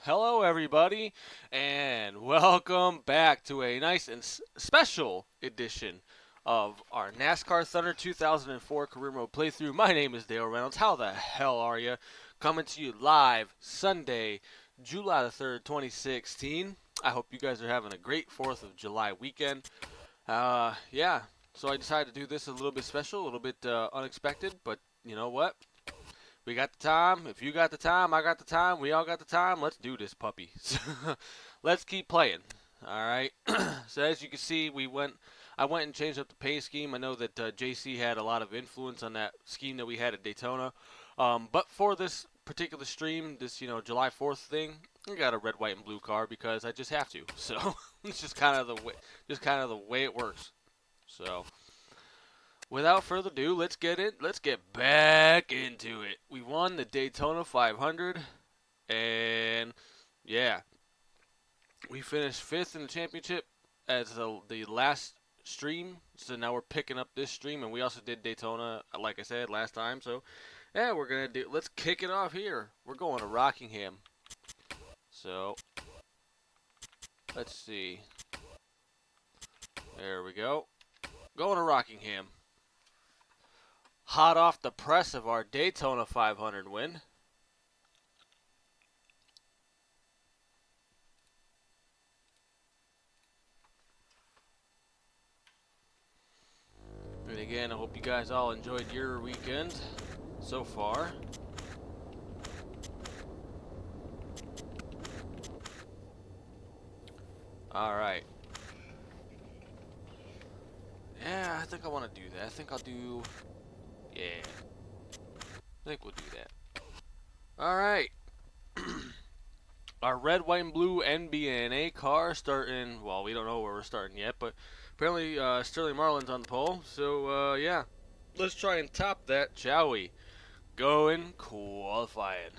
Hello, everybody, and welcome back to a nice and special edition of our NASCAR Thunder 2004 career mode playthrough. My name is Dale Reynolds. How the hell are you? Coming to you live Sunday, July the 3rd, 2016. I hope you guys are having a great 4th of July weekend. Yeah, so I decided to do this a little bit special, a little bit unexpected, but you know what? We got the time. If you got the time, I got the time. We all got the time. Let's do this puppy. Let's keep playing. All right. So as you can see, I went and changed up the pay scheme. I know that JC had a lot of influence on that scheme that we had at Daytona. But for this particular stream, this July 4th thing, I got a red, white, and blue car because I just have to. So it's just kind of the way it works. So. Without further ado, let's get back into it. We won the Daytona 500, and yeah, we finished 5th in the championship as the last stream. So now we're picking up this stream, and we also did Daytona, like I said last time. So yeah, let's kick it off here. We're going to Rockingham. So let's see. There we go. Going to Rockingham. Hot off the press of our Daytona 500 win. And again, I hope you guys all enjoyed your weekend so far. Alright. Yeah, I think I want to do that. I think I'll do... Yeah. I think we'll do that. Alright. Our red, white, and blue NBNA car starting... Well, we don't know where we're starting yet, but apparently Sterling Marlin's on the pole. So, yeah. Let's try and top that, shall we? Going qualifying.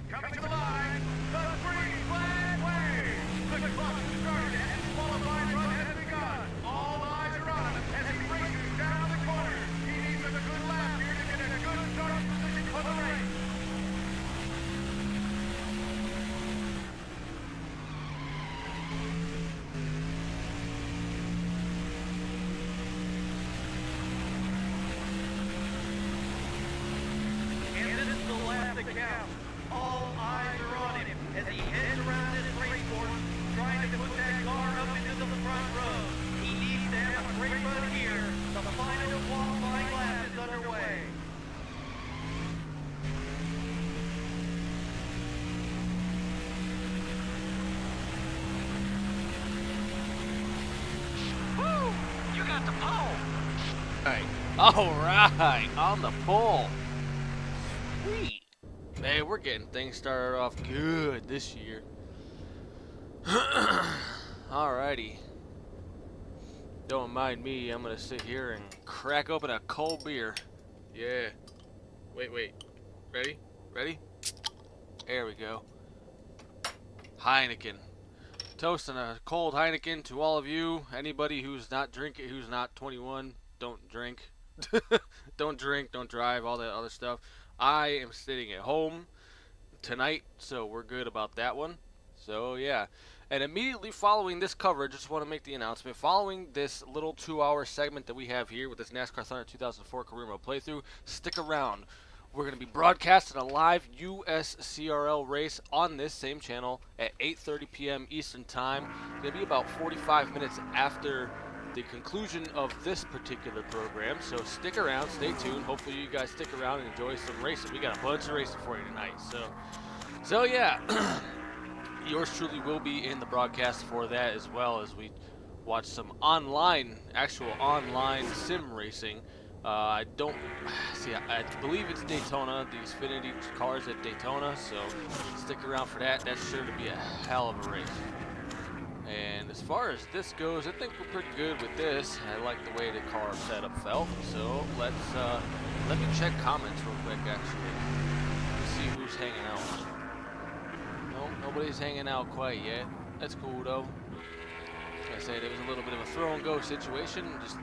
Coming to the line, the green flag waves. The clock started and qualifying run has begun. All eyes are on him as he races down the corner. He needs a good lap here to get a good starting position for the race. And this is the lap that counts. All eyes are on him as he heads around this race course, trying to put that car up into the front row. He needs to have a great run here. The final qualifying lap is underway. Woo! You got the pole. Alright, on the pole. Sweet. Man, we're getting things started off good this year. Alrighty. Don't mind me, I'm gonna sit here and crack open a cold beer. Yeah. Wait. Ready? Ready? There we go. Heineken. Toasting a cold Heineken to all of you. Anybody who's not 21, don't drink. Don't drink, don't drive, all that other stuff. I am sitting at home tonight, so we're good about that one. So yeah, and immediately following this coverage, just want to make the announcement. Following this little 2-hour segment that we have here with this NASCAR Thunder 2004 career mode playthrough, stick around. We're going to be broadcasting a live USCRL race on this same channel at 8:30 p.m. Eastern Time. It's going to be about 45 minutes after the conclusion of this particular program, so stick around, stay tuned. Hopefully you guys stick around and enjoy some racing. We got a bunch of racing for you tonight, so yeah. Yours truly will be in the broadcast for that, as well as we watch some actual online sim racing. I don't see. I believe it's Daytona, the Xfinity cars at Daytona, so stick around for that. That's sure to be a hell of a race. And as far as this goes, I think we're pretty good with this. I like the way the car setup felt. So let me check comments real quick, actually. Let's see who's hanging out. No, nobody's hanging out quite yet. That's cool though. Like I said, it was a little bit of a throw and go situation. Just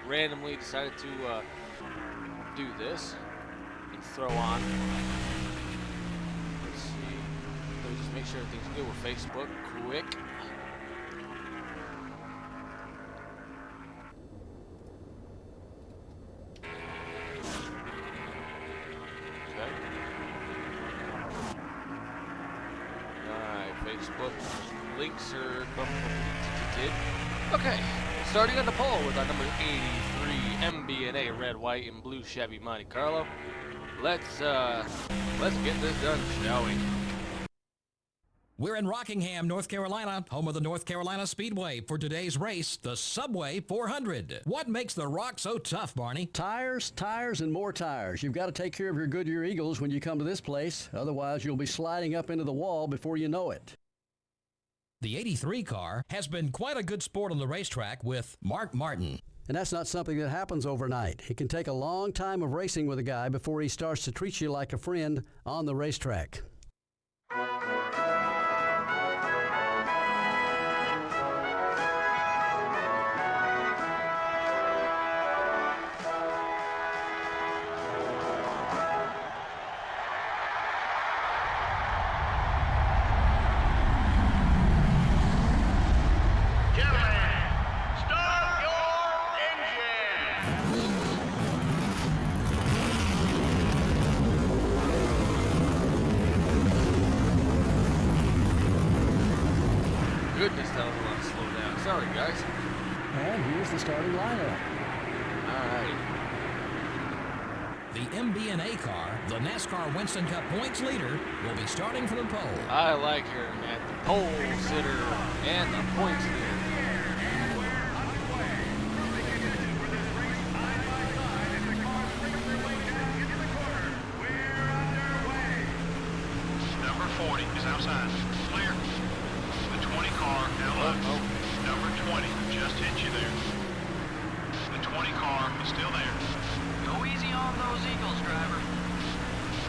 randomly decided to do this and throw on. make sure everything's good with Facebook quick. Okay. Alright, Facebook links are completed. Okay, starting on the pole with our number 83 MB&A red, white, and blue Chevy Monte Carlo. Let's get this done, shall we? We're in Rockingham, North Carolina, home of the North Carolina Speedway, for today's race, the Subway 400. What makes the rock so tough, Barney? Tires, tires, and more tires. You've got to take care of your Goodyear Eagles when you come to this place. Otherwise, you'll be sliding up into the wall before you know it. The 83 car has been quite a good sport on the racetrack with Mark Martin. And that's not something that happens overnight. It can take a long time of racing with a guy before he starts to treat you like a friend on the racetrack. Goodness, that was a lot to slow down. Sorry, guys. And here's the starting lineup. Alright. The MB&A car, the NASCAR Winston Cup points leader, will be starting from the pole. I like her, man. The pole sitter and the points leader. Number 40 is outside. Clear. The 20 car now low. Number 20 just hit you there. The 20 car is still there. Go easy on those Eagles, driver.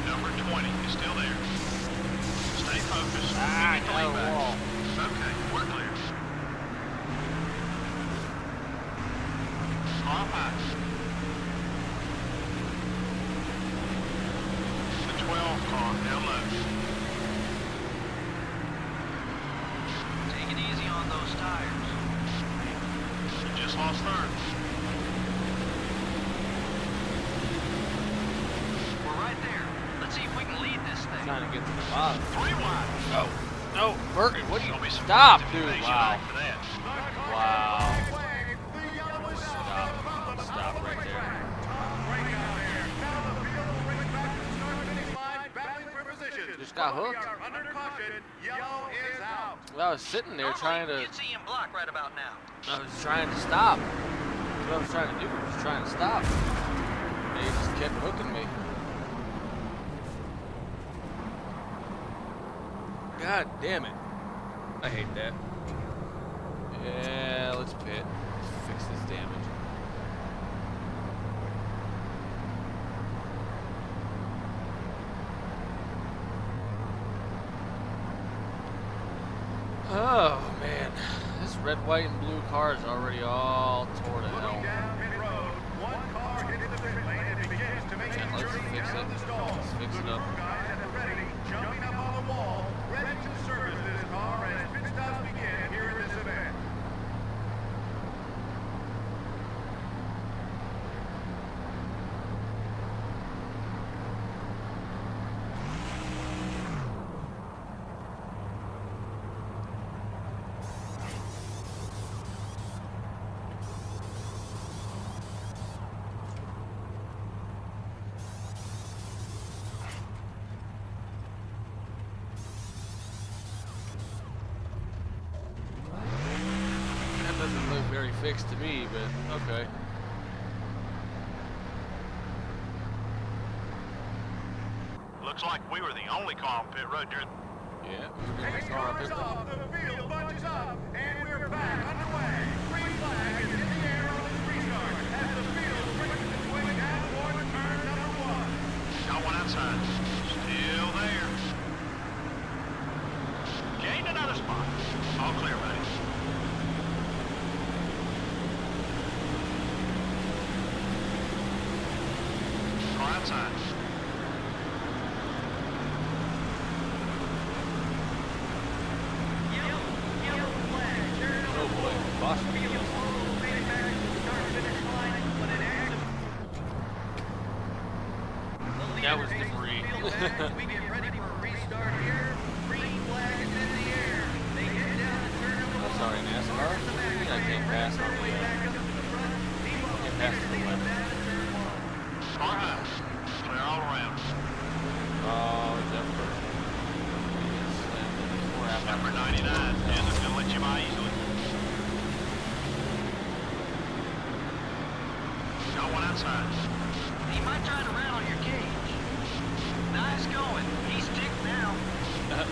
Number 20 is still there. Stay focused. Got a wall. Okay, we're clear. Car high. The 12 car now low. Take it easy on those tires. You just lost third. We're right there. Let's see if we can lead this thing. Trying to get to the bottom. 3 wide. No. No, Burton, what do you Don't be surprised stop, if dude? they pays you Wow. back for that. Wow. Stop right there. Just got hooked. Well, I was sitting there trying to. You'd see him block right about now. I was trying to stop. That's what I was trying to do. I was trying to stop. And he just kept hooking me. God damn it. I hate that. Yeah, let's pit. Let's fix this damage. Oh man, this red, white, and blue car is already all tore to hell. And let's fix it. Let's fix it up. Jumping up on the wall, ready to service this car as pit stops begin here in this event. That doesn't look very fixed to me, but okay. Looks like we were the only car on pit road during. Yeah, we're gonna make car up here. The field bunches up, and we're back underway. Green flag is in the air on this restart as the field brings its way down toward turn number 1. Got one outside. Still there. Gained another spot. All clear, buddy. Car outside. As we get ready for a restart here, green flag is in the air. They head down the turn of the I'm wall. sorry, NASCAR. I can't pass on the can't pass to the left. Car high. Clear all around. Oh, Jeff Burke. Number 99 isn't going to let you by easily. Got one outside. He might try to rattle your cage. Nice going. He's ticked now. The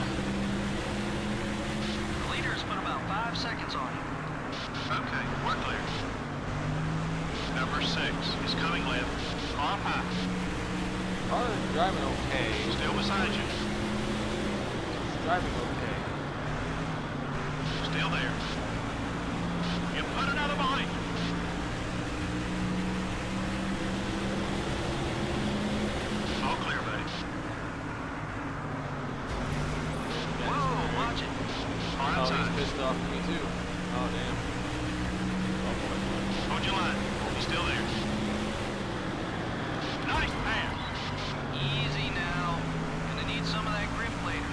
leader's put about 5 seconds on him. Okay, we're clear. Number 6 is coming left. Car high. Car is driving okay. Still beside you. He's driving okay. Still there. You put another behind you. All clear, buddy. Whoa, watch it. Car Oh, outside. he's pissed off at me too. Oh, damn. Oh, boy. Hold your line. He's still there. Nice pass. Easy now. Gonna need some of that grip later.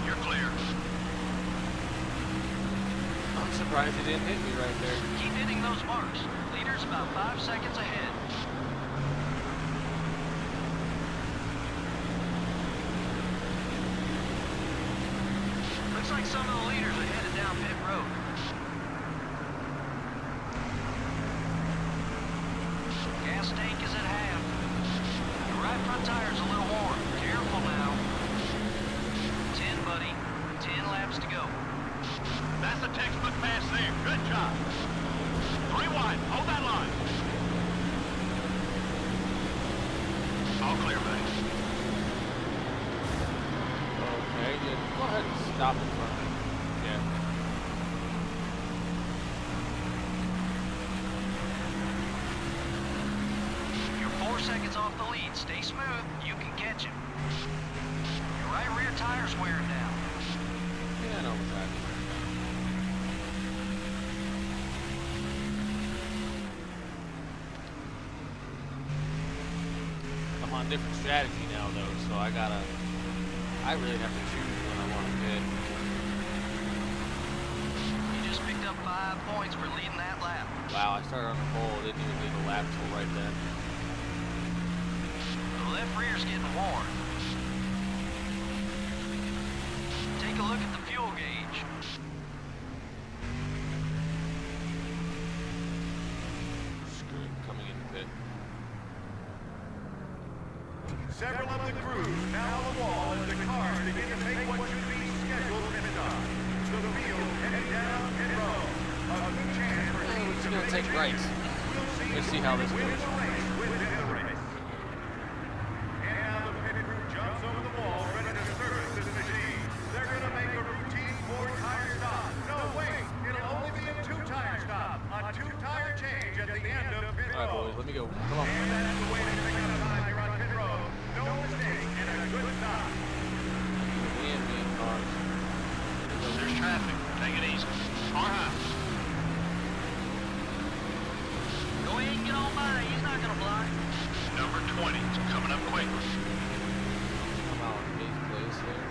You're clear. I'm surprised he didn't hit me right there. Keep hitting those marks. Leader's about 5 seconds ahead. Looks like some of the leaders are headed down pit road. Gas tank is at half. The right front tire's a little warm. Careful now. 10, buddy. 10 laps to go. That's a textbook pass there. Good job. 3 wide. Hold that line. All clear, buddy. Okay, yeah. Go ahead and stop in front of me. Yeah. You're 4 seconds off the lead. Stay smooth. You can catch him. Your right rear tire's wearing down. Yeah, I know exactly. I'm on different strategy now, though, so I really have to choose when I want to hit. You just picked up 5 points for leading that lap. Wow, I started on the pole, didn't even leave a lap till right then. The left rear's getting warm. Take a look at the fuel gauge. Screw it, coming in the pit. Several of the crews now on the wall as the cars begin to make what should be scheduled pit stop. The field heading down pit road. A good chance for teams It's to gonna make take rights. We'll Let's see how this win goes. the race within the race. And now the pit crew jumps over the wall, ready to service this machine. They're gonna make a routine 4-tire stop. No, wait, it'll only be a 2-tire stop. A 2-tire change at the end of pit Alright, road. boys, let me go. Come on. And that's the way to pick up time here on pit road. No mistake and a good stop. Me and cars. There's traffic. Take it easy. Car high. Go ahead and get on by. He's not gonna block. Number 20 is coming up quick. Come out in 8th place there.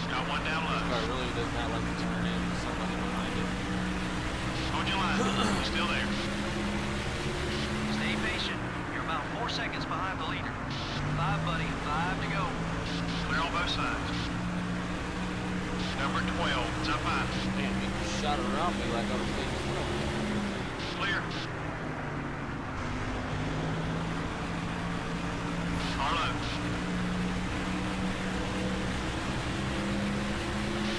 Got one down low. Car really does not like to turn in. Somebody behind it. Hold your line. He's still there. Stay patient. You're about 4 seconds behind the leader. 5, buddy. 5 to go. Clear on both sides. Number 12 is up high. Man, he shot around me like I was taking film. Clear. Car low.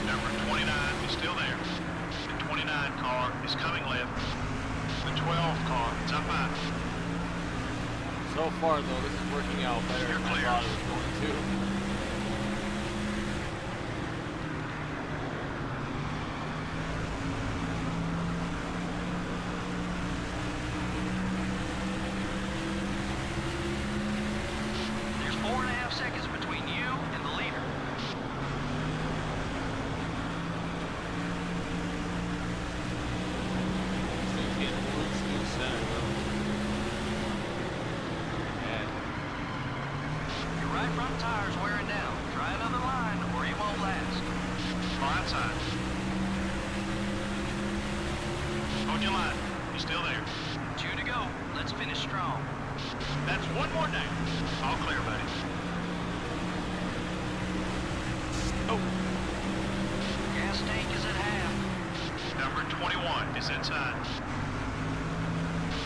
Number 29 is still there. The 29 car is coming left. The 12 car is up high. So far, though, this is working out better You're than I clear. thought it was going to. in line. He's still there. 2 to go. Let's finish strong. That's one more down. All clear, buddy. Oh, Gas tank is at half. number 21 is inside.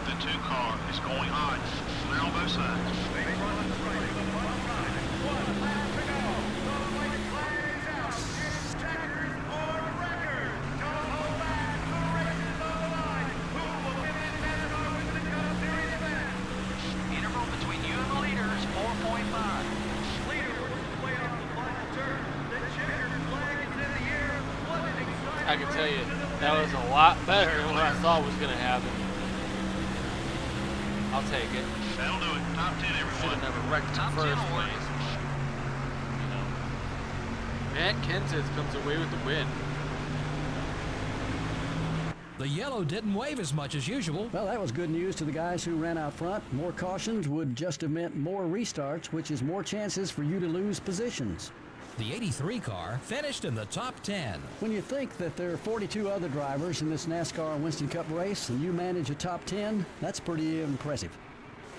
The 2 car is going hot. Clear on both sides. They run the straight to the front line. 1 lap to go. The white flag is out. It's checkers or records. Don't hold back. The race is on the line. Who will win this NASCAR Winston Cup Series event? Interval between you and the leader is 4.5. Leader works his way off the final turn. The checkers flag is in the air. What an exciting I can tell you, race to the that was finish. a lot better than what I thought was gonna happen. I'll take it. That'll do it. Top 10, Should everyone. have never wrecked in Top 10 first will win. place. You know, Matt Kenseth comes away with the win. The yellow didn't wave as much as usual. Well, that was good news to the guys who ran out front. More cautions would just have meant more restarts, which is more chances for you to lose positions. The 83 car finished in the top 10. When you think that there are 42 other drivers in this NASCAR Winston Cup race and you manage a top 10, that's pretty impressive.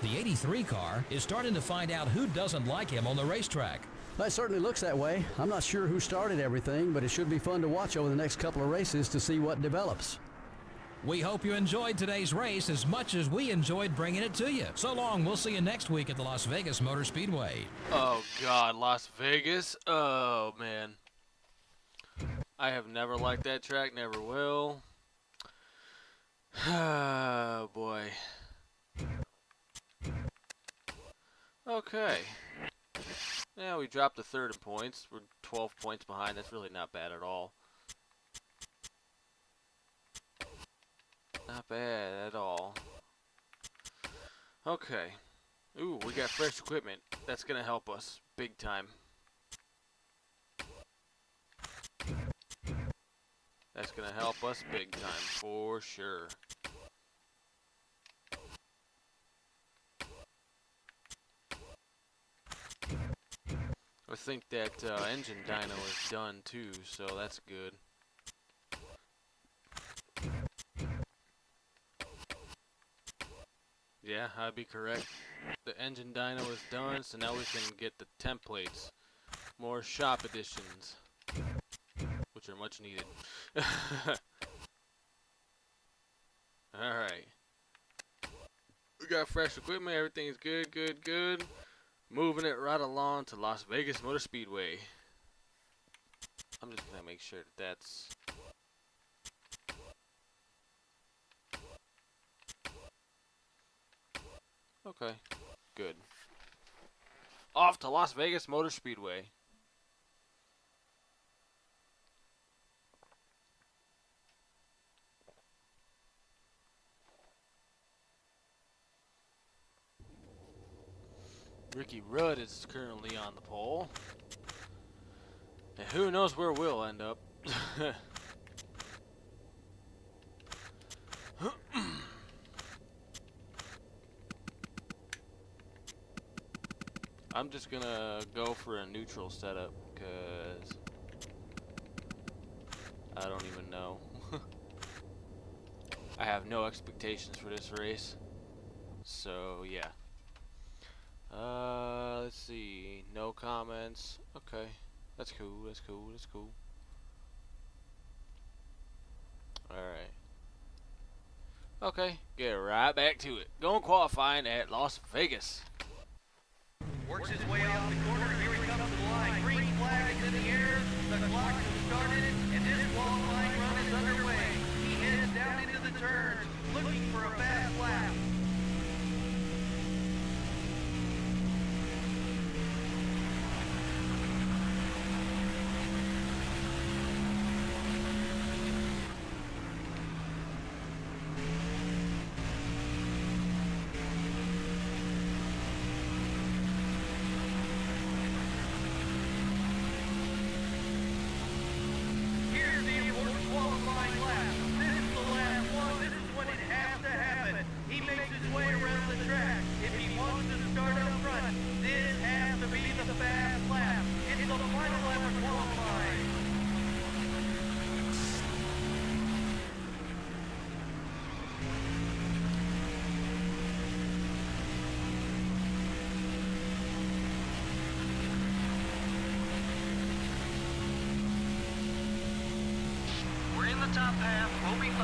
The 83 car is starting to find out who doesn't like him on the racetrack. That certainly looks that way. I'm not sure who started everything, but it should be fun to watch over the next couple of races to see what develops. We hope you enjoyed today's race as much as we enjoyed bringing it to you. So long, we'll see you next week at the Las Vegas Motor Speedway. Oh God, Las Vegas. Oh man, I have never liked that track. Never will. Oh boy. Okay. Yeah, we dropped to third in points. We're 12 points behind. That's really not bad at all. Not bad at all. Okay. Ooh, we got fresh equipment. That's gonna help us big time. That's gonna help us big time for sure. I think that engine dyno is done too, so that's good. Yeah, I'd be correct. The engine dyno is done, so now we can get the templates. More shop editions, which are much needed. Alright. We got fresh equipment, everything's good, good, good. Moving it right along to Las Vegas Motor Speedway. I'm just gonna make sure that that's... Okay, good. Off to Las Vegas Motor Speedway. Ricky Rudd is currently on the pole. And who knows where we'll end up. I'm just gonna go for a neutral setup because I don't even know. I have no expectations for this race. So yeah. Let's see. No comments. Okay. That's cool. That's cool. That's cool. Alright. Okay. Get right back to it. Going qualifying at Las Vegas. Works his way off the corner. Here he comes to the line. Green flag is in the air. The clock has started, and this qualifying run is underway. He heads down into the turns, looking for a fast lap.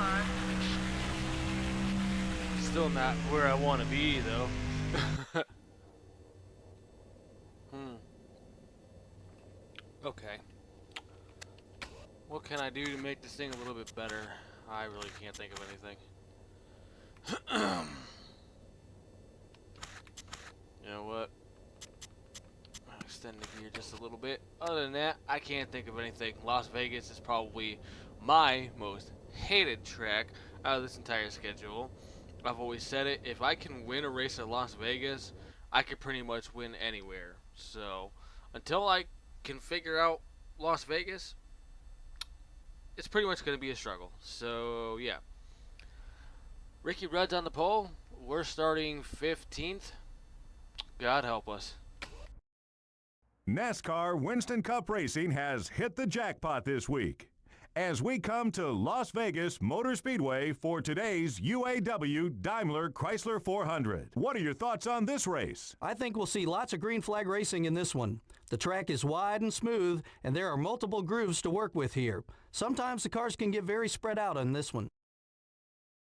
fine. Still not where I want to be, though. Okay. What can I do to make this thing a little bit better? I really can't think of anything. You know what? I'll extend the gear just a little bit. Other than that, I can't think of anything. Las Vegas is probably my most hated track out of this entire schedule. I've always said it. If I can win a race at Las Vegas, I could pretty much win anywhere. So, until I can figure out Las Vegas, it's pretty much going to be a struggle. So, yeah. Ricky Rudd's on the pole. We're starting 15th. God help us. NASCAR Winston Cup Racing has hit the jackpot this week as we come to Las Vegas Motor Speedway for today's UAW Daimler Chrysler 400. What are your thoughts on this race? I think we'll see lots of green flag racing in this one. The track is wide and smooth, and there are multiple grooves to work with here. Sometimes the cars can get very spread out on this one.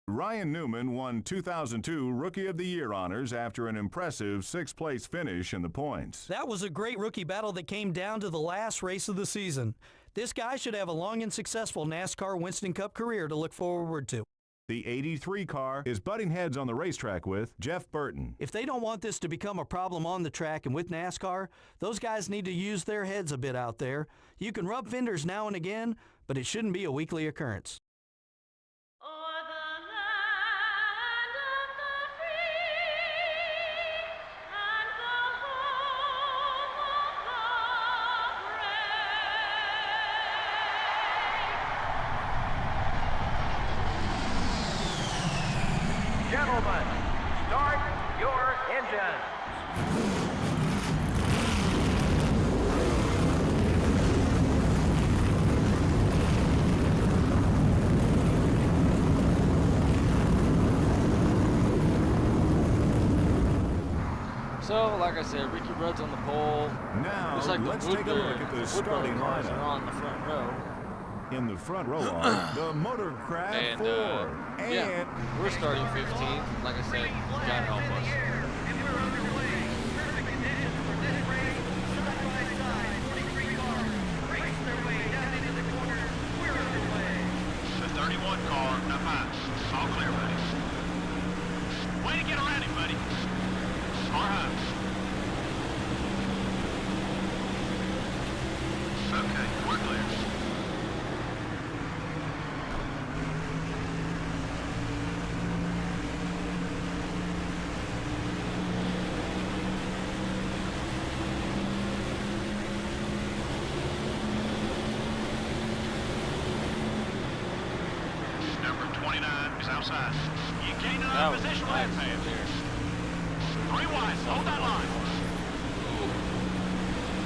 Ryan Newman won 2002 Rookie of the Year honors after an impressive sixth-place finish in the points. That was a great rookie battle that came down to the last race of the season. This guy should have a long and successful NASCAR Winston Cup career to look forward to. The 83 car is butting heads on the racetrack with Jeff Burton. If they don't want this to become a problem on the track and with NASCAR, those guys need to use their heads a bit out there. You can rub fenders now and again, but it shouldn't be a weekly occurrence. Gentlemen, start your engines. So, like I said, Ricky Rudd's on the pole. Now, Looks like let's the take a look at the starting cars are lineup. on the front row. In the front row are the Motor Craft And, 4. yeah, we're starting 15th. Like I said, God help us. And we're underway. Perfect conditions for this race. Side by side, 43 cars race their way down into the corner. We're underway. The 31 car, up high. All clear, buddy. Way to get around him, buddy. Car high. Okay, we're clear. Number 29 is outside. You gain That another was position nice left hand. there. 3 wide, hold that line.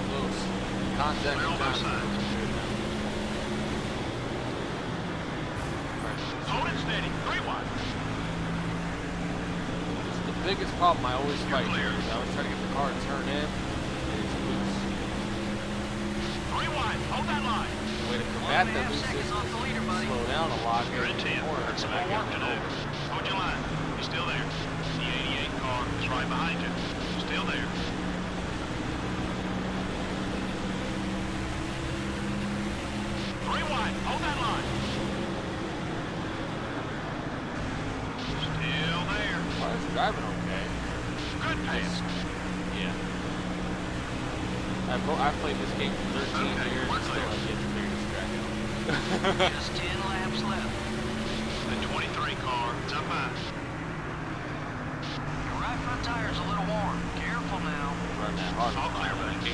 Close. Contact Clear on both sides. Hold it steady, 3 wide. The biggest problem I always fight clear. here is I always try to get the car to turn in, and it's loose. 3 wide, hold that line. The way to combat that looseness is slow down a lot You're here in in 10. the corner That's some when I more get work to it do. over. Hold your line. You're still there. The 88 car is right behind you. Still there. 3 wide, hold that line. Still there. Car's driving okay. Good pace. Yeah. I've played this game for 13 Okay, years we're and still clear. have yet to figure this track out. Just 10 laps left. The 23 car is up high. Your right front tire's a little warm. Careful now. Run that hard. All clear, buddy.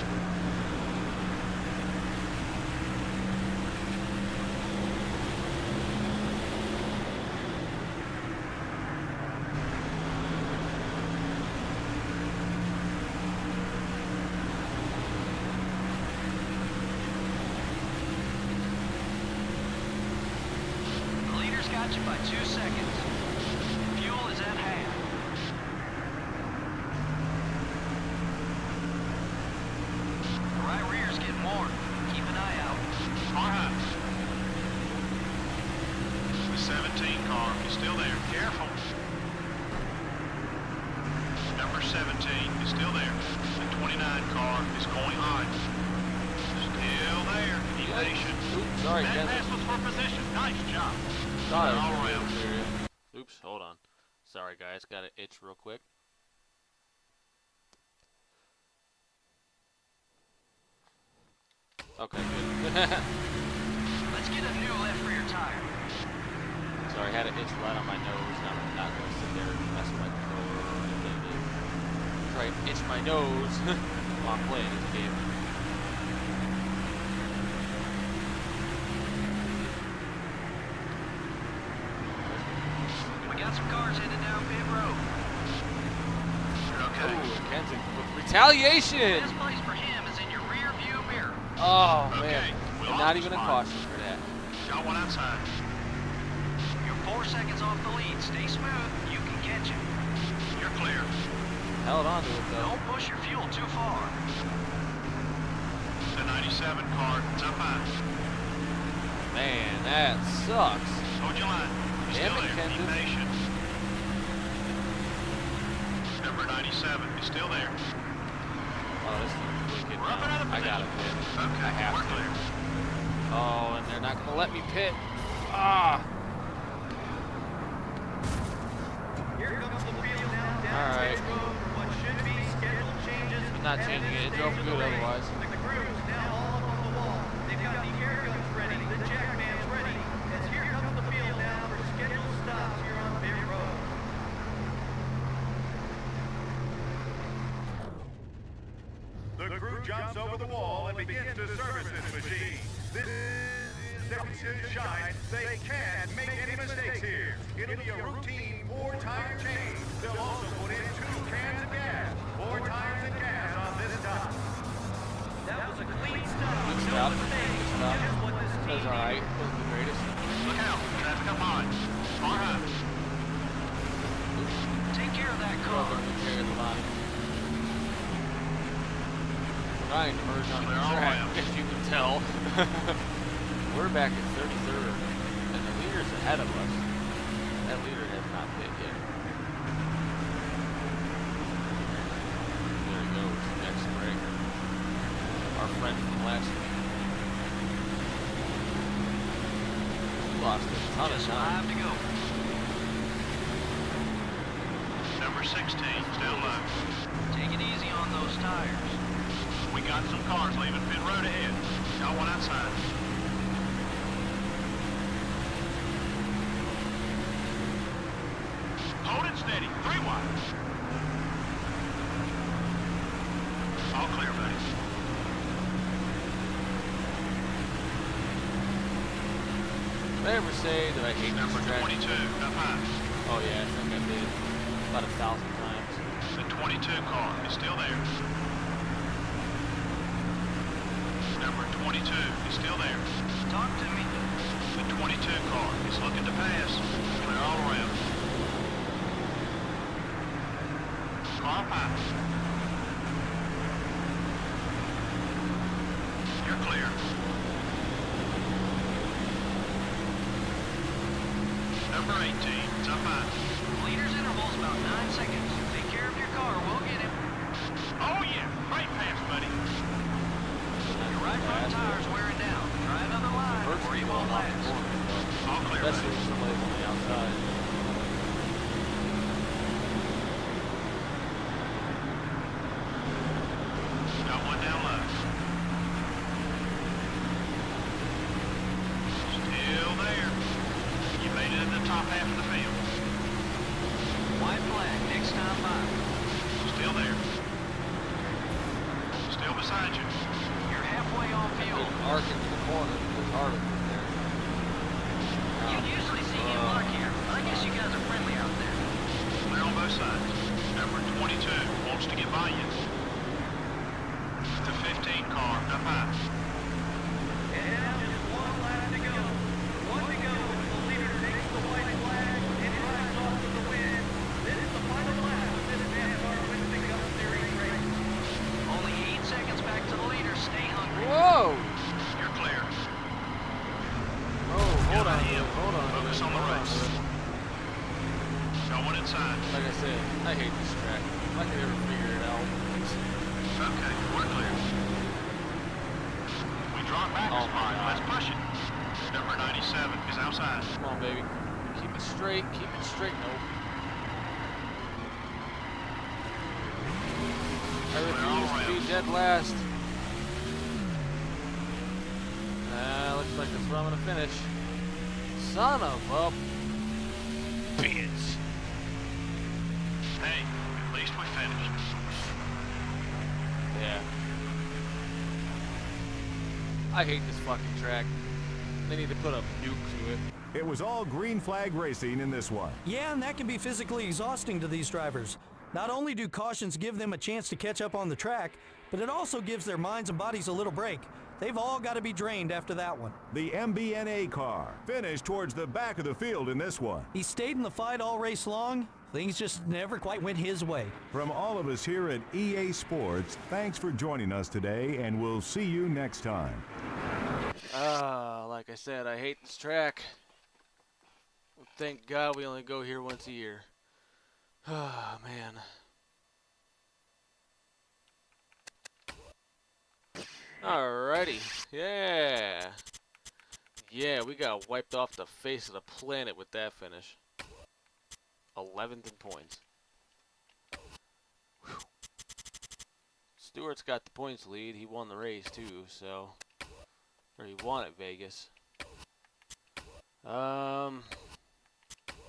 The leader's got you by 2 seconds. Fuel is at half. The right rear's getting warm. Keep an eye out. Car high. The 17 Careful. Number 17 is still there. The 29 car is going high. Still there. Be patient. Oops, sorry, That Ken. pass was for position. Nice job. Sorry. All around. Oops, hold on. Sorry, guys. Got an itch real quick. Okay, good. Let's get a new lift for your tire. Sorry, I had an itch right on my nose. Now I'm not going to sit there and mess with my controller or anything. Try and itch my nose while I'm playing this game. We got some cars headed down pit road. Okay. Ooh, Ken's in retaliation! Best place for him is in your rear view mirror. Oh, Okay, man. we'll And not off even a spot. caution for that. Got one outside. You're 4 seconds off the lead. Stay smooth. You can catch it. You're clear. Held on to it, though. Don't push your fuel too far. The 97 car is up high. Man, that sucks. Hold your line. You're Damn still it, there. Be Kendrick. patient. Number 97 is still there. Oh, this thing's really getting We're up another I gotta position. pit. Okay, I have we're to. clear. Oh, and they're not gonna let me pit. Ah! Here comes the field now down Alright. pit road for what should be scheduled changes. I'm not changing it. It drove good otherwise. The crew's now all up on the wall. They've got the air guns ready. The jackman's ready. As here comes the field now for scheduled stops here on pit road. The crew jumps over the wall and begins to service this machine. This is their shine. They can't make any mistakes here. It'll be a routine 4-tire change. They'll also put in 2 cans of gas. 4 tires of gas on this stop. That was a clean stop. Good No stop. mistakes. Good stop. Just what this That team was alright. Wasn't the greatest. Look out. Traffic up high. Far high. Take care of that Drove car. over the carry the line. Trying to merge on the Clear all track, around. if you can tell. We're back at 33rd, and the leader's ahead of us. That leader has not pit yet. There he goes, next break. Our friend from last week. We lost a ton of Just time. 5 to go. Number 16 still low. Take it easy on those tires. We got some cars leaving pit road ahead. Got one outside. Hold it steady. 3 wide. All clear, buddy. Did I ever say that I hate Number this track? 22 up high. Oh yeah, I think I did. About 1,000 times. The 22 car is still there. Number 22 is still there. Talk to me. The 22 car is looking to pass. Clear all around. Car high. You're clear. Number 18 is up high. Leader's interval's about 9 seconds. Take care of your car. We'll get him. Oh yeah, great pass, buddy. Your right front tire's wearing down. Try another line before you won't last. All clear, Especially buddy. with somebody on the outside. Got one down low. Still there. You made it in the top half of the field. White flag. Next time by. Still there. Still beside you. You're halfway on fuel. There's an arc into the corner. There's Harvick in there. You usually see him mark here, but I guess you guys are friendly out there. Clear on both sides. Number 22 wants to get by you. The 15 car up high. And now just 1 lap to go. 1 to go as the leader takes the white flag and drives off to the win. This is the final lap of this NASCAR Win the Cup Series race. Only 8 seconds back to the leader. Stay hungry. Whoa! You're clear. Whoa, hold on, Get hold on. Focus on the hold race. on. inside. Like I said, I hate this track. If I could ever figure it out. Okay, we're clear. We draw it back a Oh my spot. God. Let's push it. Number 97 is outside. Come on, baby. Keep it straight. Keep it straight. Nope. I refuse to be dead last. Looks like that's where I'm gonna finish. Son of a bitch. Hey, at least we finished. Yeah. I hate this fucking track. They need to put a nuke to it. It was all green flag racing in this one. Yeah, and that can be physically exhausting to these drivers. Not only do cautions give them a chance to catch up on the track, but it also gives their minds and bodies a little break. They've all got to be drained after that one. The MBNA car finished towards the back of the field in this one. He stayed in the fight all race long. Things just never quite went his way. From all of us here at EA Sports, thanks for joining us today, and we'll see you next time. Like I said, I hate this track. Thank God we only go here once a year. Oh, man. Alrighty. Yeah. Yeah, we got wiped off the face of the planet with that finish. 11th in points. Whew. Stewart's got the points lead. He won the race too, so... Or he won at Vegas.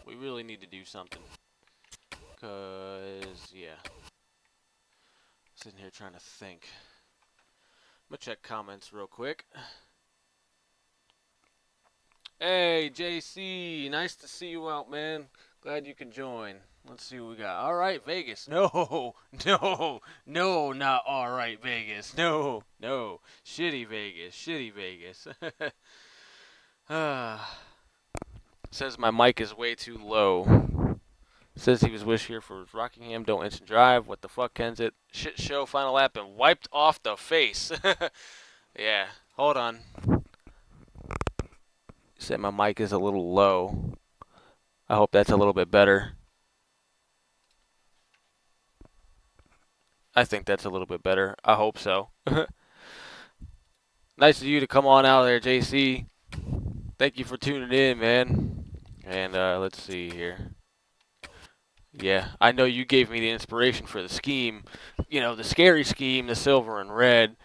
We really need to do something. Cause, yeah. Sitting here trying to think. I'm gonna check comments real quick. Hey, JC, nice to see you out, man. Glad you could join. Let's see what we got. All right, Vegas. No, no, no, not all right, Vegas. No, no. Shitty Vegas. Shitty Vegas. Says my mic is way too low. Says he was wish here for Rockingham. Don't instant drive. What the fuck, Ken's it? Shit show, final lap, and wiped off the face. Yeah, hold on. Said my mic is a little low. I hope that's a little bit better. I think that's a little bit better. I hope so. Nice of you to come on out there, JC. Thank you for tuning in, man. And let's see here. Yeah, I know you gave me the inspiration for the scheme. You know, the scary scheme, the silver and red.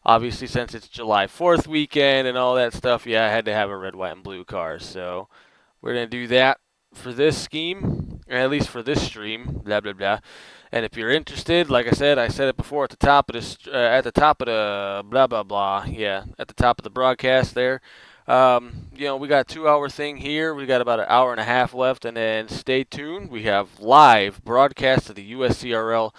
Obviously, since it's July 4th weekend and all that stuff, yeah, I had to have a red, white, and blue car. So we're going to do that for this scheme, or at least for this stream, blah, blah, blah. And if you're interested, like I said it before at the top of this, at the top of the blah, blah, blah, yeah, at the top of the broadcast there. You know, we got a 2-hour thing here. We got about an hour and a half left, and then stay tuned. We have live broadcast of the USCRL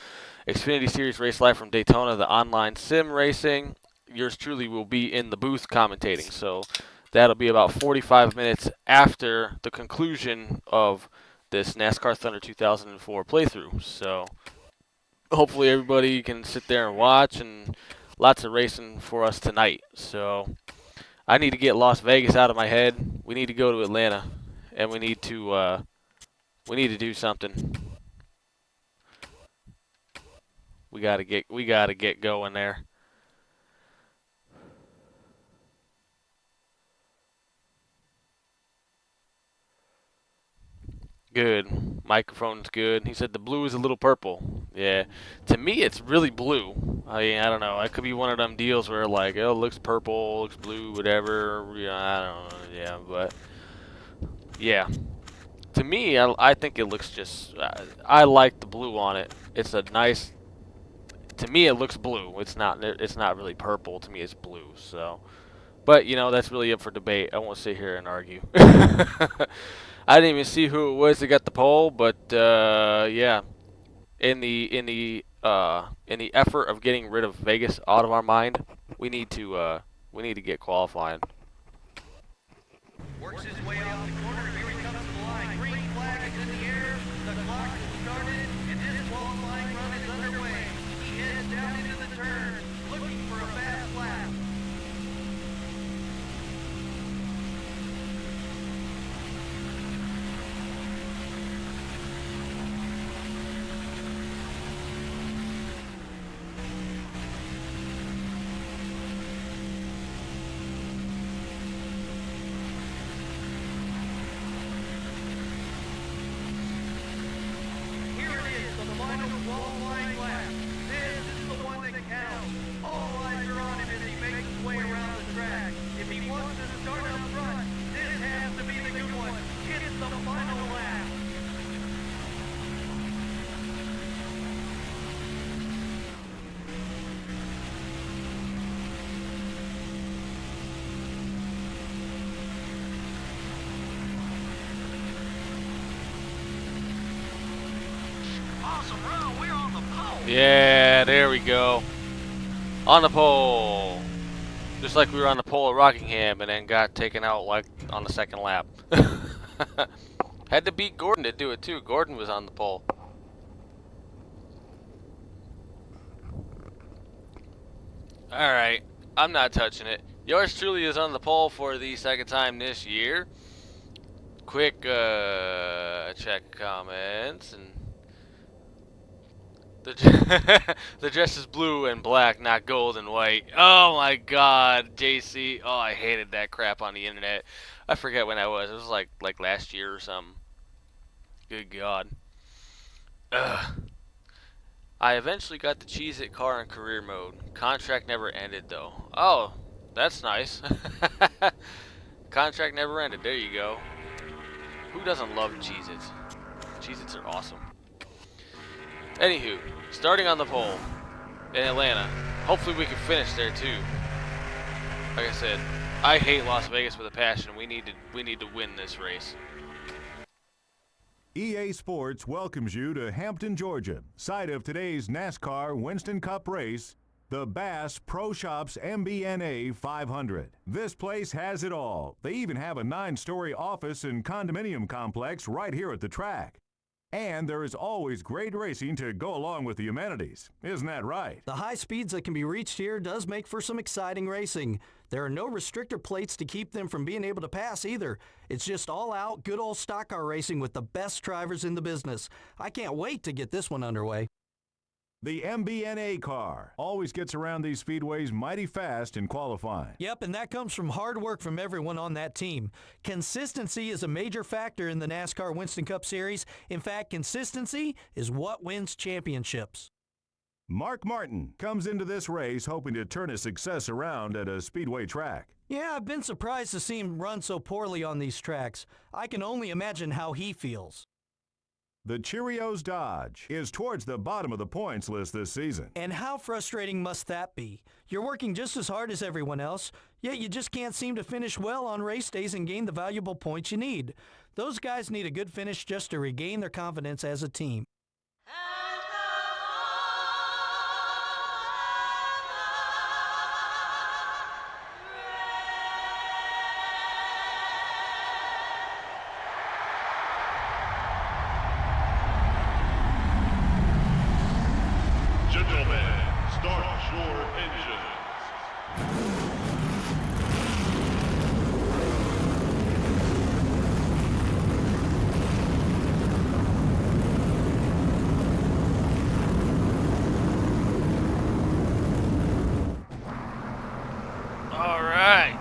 Xfinity Series Race Live from Daytona, the online sim racing. Yours truly will be in the booth commentating, so that'll be about 45 minutes after the conclusion of this NASCAR Thunder 2004 playthrough. So hopefully everybody can sit there and watch, and lots of racing for us tonight. So I need to get Las Vegas out of my head. We need to go to Atlanta, and we need to do something. We gotta get going there. Good. Microphone's good. He said the blue is a little purple. Yeah. To me, it's really blue. I mean, I don't know. It could be one of them deals where, like, oh, it looks purple, looks blue, whatever. You know, I don't know. Yeah, but, yeah. To me, I think it looks just, I like the blue on it. It's a nice, to me, it looks blue. It's not really purple. To me, it's blue, so. But, you know, that's really up for debate. I won't sit here and argue. I didn't even see who it was that got the poll, but yeah, in the effort of getting rid of Vegas out of our mind, we need to get qualifying. Works his way off the corner. Here he comes to the line. Green flag is in the air. The clock has started, and this qualifying run is underway. He heads down into the turn, looking for a fast lap. final qualifying lap. This is the one that counts. All eyes are on him as he makes his way around the track. If he wants to start up front, this has to be the good one. It's the final lap. Awesome run. We're on the pole. Yeah, there we go. On the pole. Just like we were on the pole at Rockingham and then got taken out like on the second lap. Had to beat Gordon to do it too. Gordon was on the pole. Alright, I'm not touching it. Yours truly is on the pole for the second time this year. Quick check comments and the dress is blue and black, not gold and white. Oh my god, JC. Oh, I hated that crap on the internet. I forget when that was. It was like last year or something. Good god. Ugh. I eventually got the Cheez-It car in career mode. Contract never ended though. Oh, that's nice. Contract never ended. There you go. Who doesn't love Cheez-Its? Cheez-Its are awesome. Anywho, starting on the pole in Atlanta. Hopefully we can finish there too. Like I said, I hate Las Vegas with a passion. We need to win this race. EA Sports welcomes you to Hampton, Georgia, site of today's NASCAR Winston Cup race, the Bass Pro Shops MBNA 500. This place has it all. They even have a 9-story office and condominium complex right here at the track. And there is always great racing to go along with the amenities. Isn't that right? The high speeds that can be reached here does make for some exciting racing. There are no restrictor plates to keep them from being able to pass either. It's just all out, good old stock car racing with the best drivers in the business. I can't wait to get this one underway. The MBNA car always gets around these speedways mighty fast in qualifying. Yep, and that comes from hard work from everyone on that team. Consistency is a major factor in the NASCAR Winston Cup Series. In fact, consistency is what wins championships. Mark Martin comes into this race hoping to turn his success around at a speedway track. Yeah, I've been surprised to see him run so poorly on these tracks. I can only imagine how he feels. The Cheerios Dodge is towards the bottom of the points list this season. And how frustrating must that be? You're working just as hard as everyone else, yet you just can't seem to finish well on race days and gain the valuable points you need. Those guys need a good finish just to regain their confidence as a team. Gentlemen, start your engines. All right.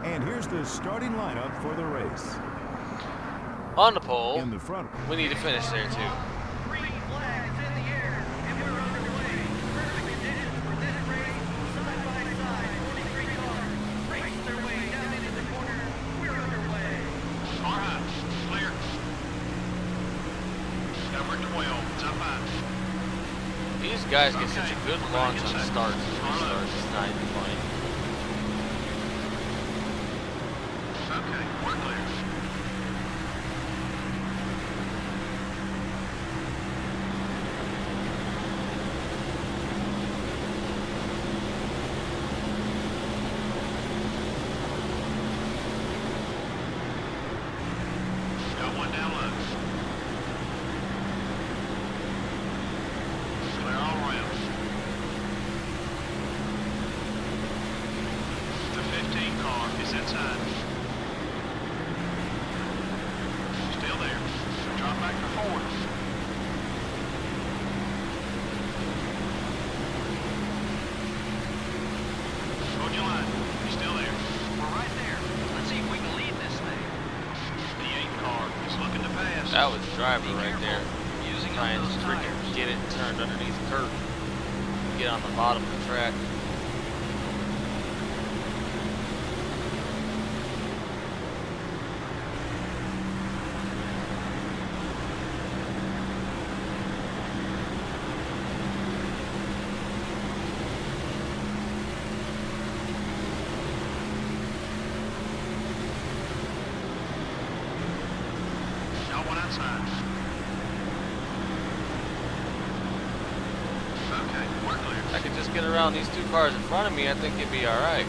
And here's the starting lineup for the race. On the pole. In the front, We need to finish there too. Green flags in the air, and we're underway. Perfect conditions for this race. Side by side, 43 cars race their way down into the corner. We're underway. All right, clear. Number 12, top 5. These guys get such a good launch on starts. It's not even funny. Okay, we're clear. Got one down low. Clear all rounds. The 15 car is inside. Still there. Drop back to 4. Hold your line. You still there? We're right there. Let's see if we can lead this thing. The 8 car is looking to pass. That was driver right there. Using try and freaking get it turned underneath Kurt. Get on the bottom of the track. Got one outside. Okay, we're clear. If I could just get around these two cars in front of me, I think it'd be alright.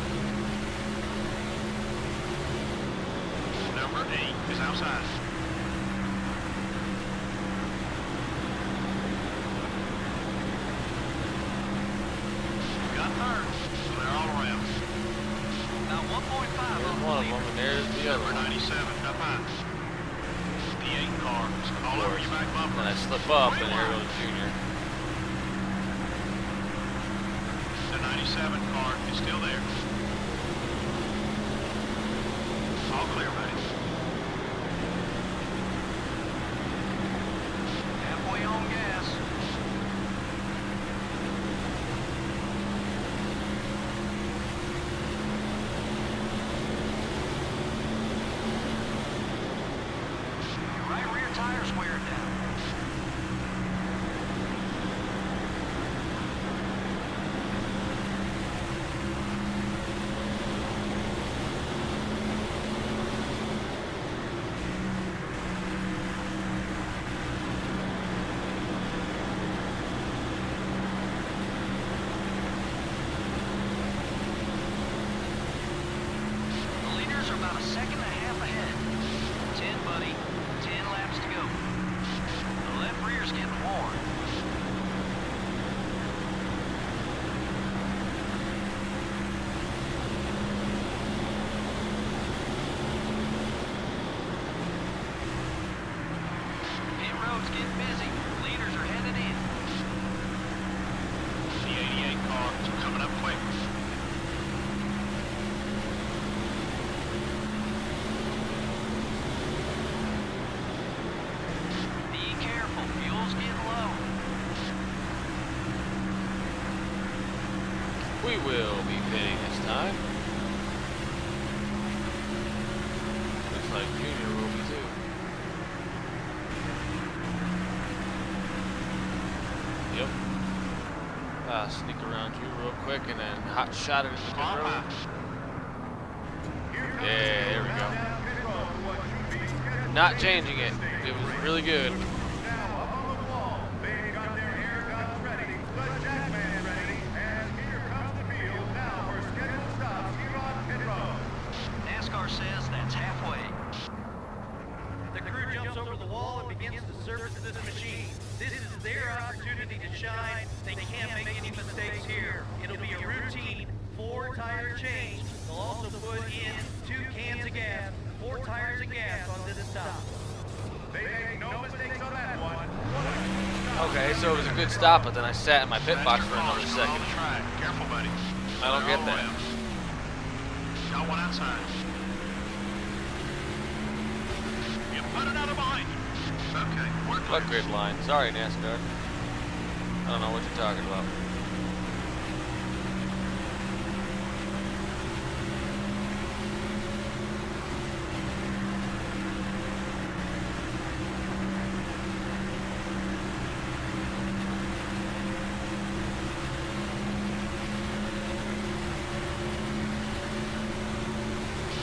Number 8 is outside. Got third, so they're all around. About 1.5 There's on one the of them, and there's the other Number one. 97, up high. The 8 car is all over your back bumper. Then I slip up, and here goes Junior. The 97 car is still there. All clear, buddy. halfway on gas. Your right rear tire's wearing down. The leaders are about a second and a half ahead. 10, buddy. 10 laps to go. The left rear's getting warm. Pit road's getting busy. Leaders are headed in. The 88 car is coming up quick. Be careful. Fuel's getting low. We will be pitting this time. Looks like Junior will be too. Yep. Sneak around you real quick and then hot shot it into the Car road. high. Yeah, there we go. Not changing it. It was really good. Now up on the wall, they've got their air guns ready, the jackman ready, and here comes the field now for scheduled stops here on pit road. NASCAR says that's halfway. The crew jumps over the wall and begins to service this machine. This is their opportunity to shine. They can't make any mistakes here. It'll be a routine 4-tire change. They'll also put in 2 cans of gas, 4 tires of gas on this stop. They make no mistakes on that one. Okay, so it was a good stop, but then I sat in my pit That's box your for another cars on second. the track. Careful, buddy. I don't They're get all that. around. Got one outside. You put another behind you. Okay, we're clear. What grid line? Sorry, NASCAR. I don't know what you're talking about.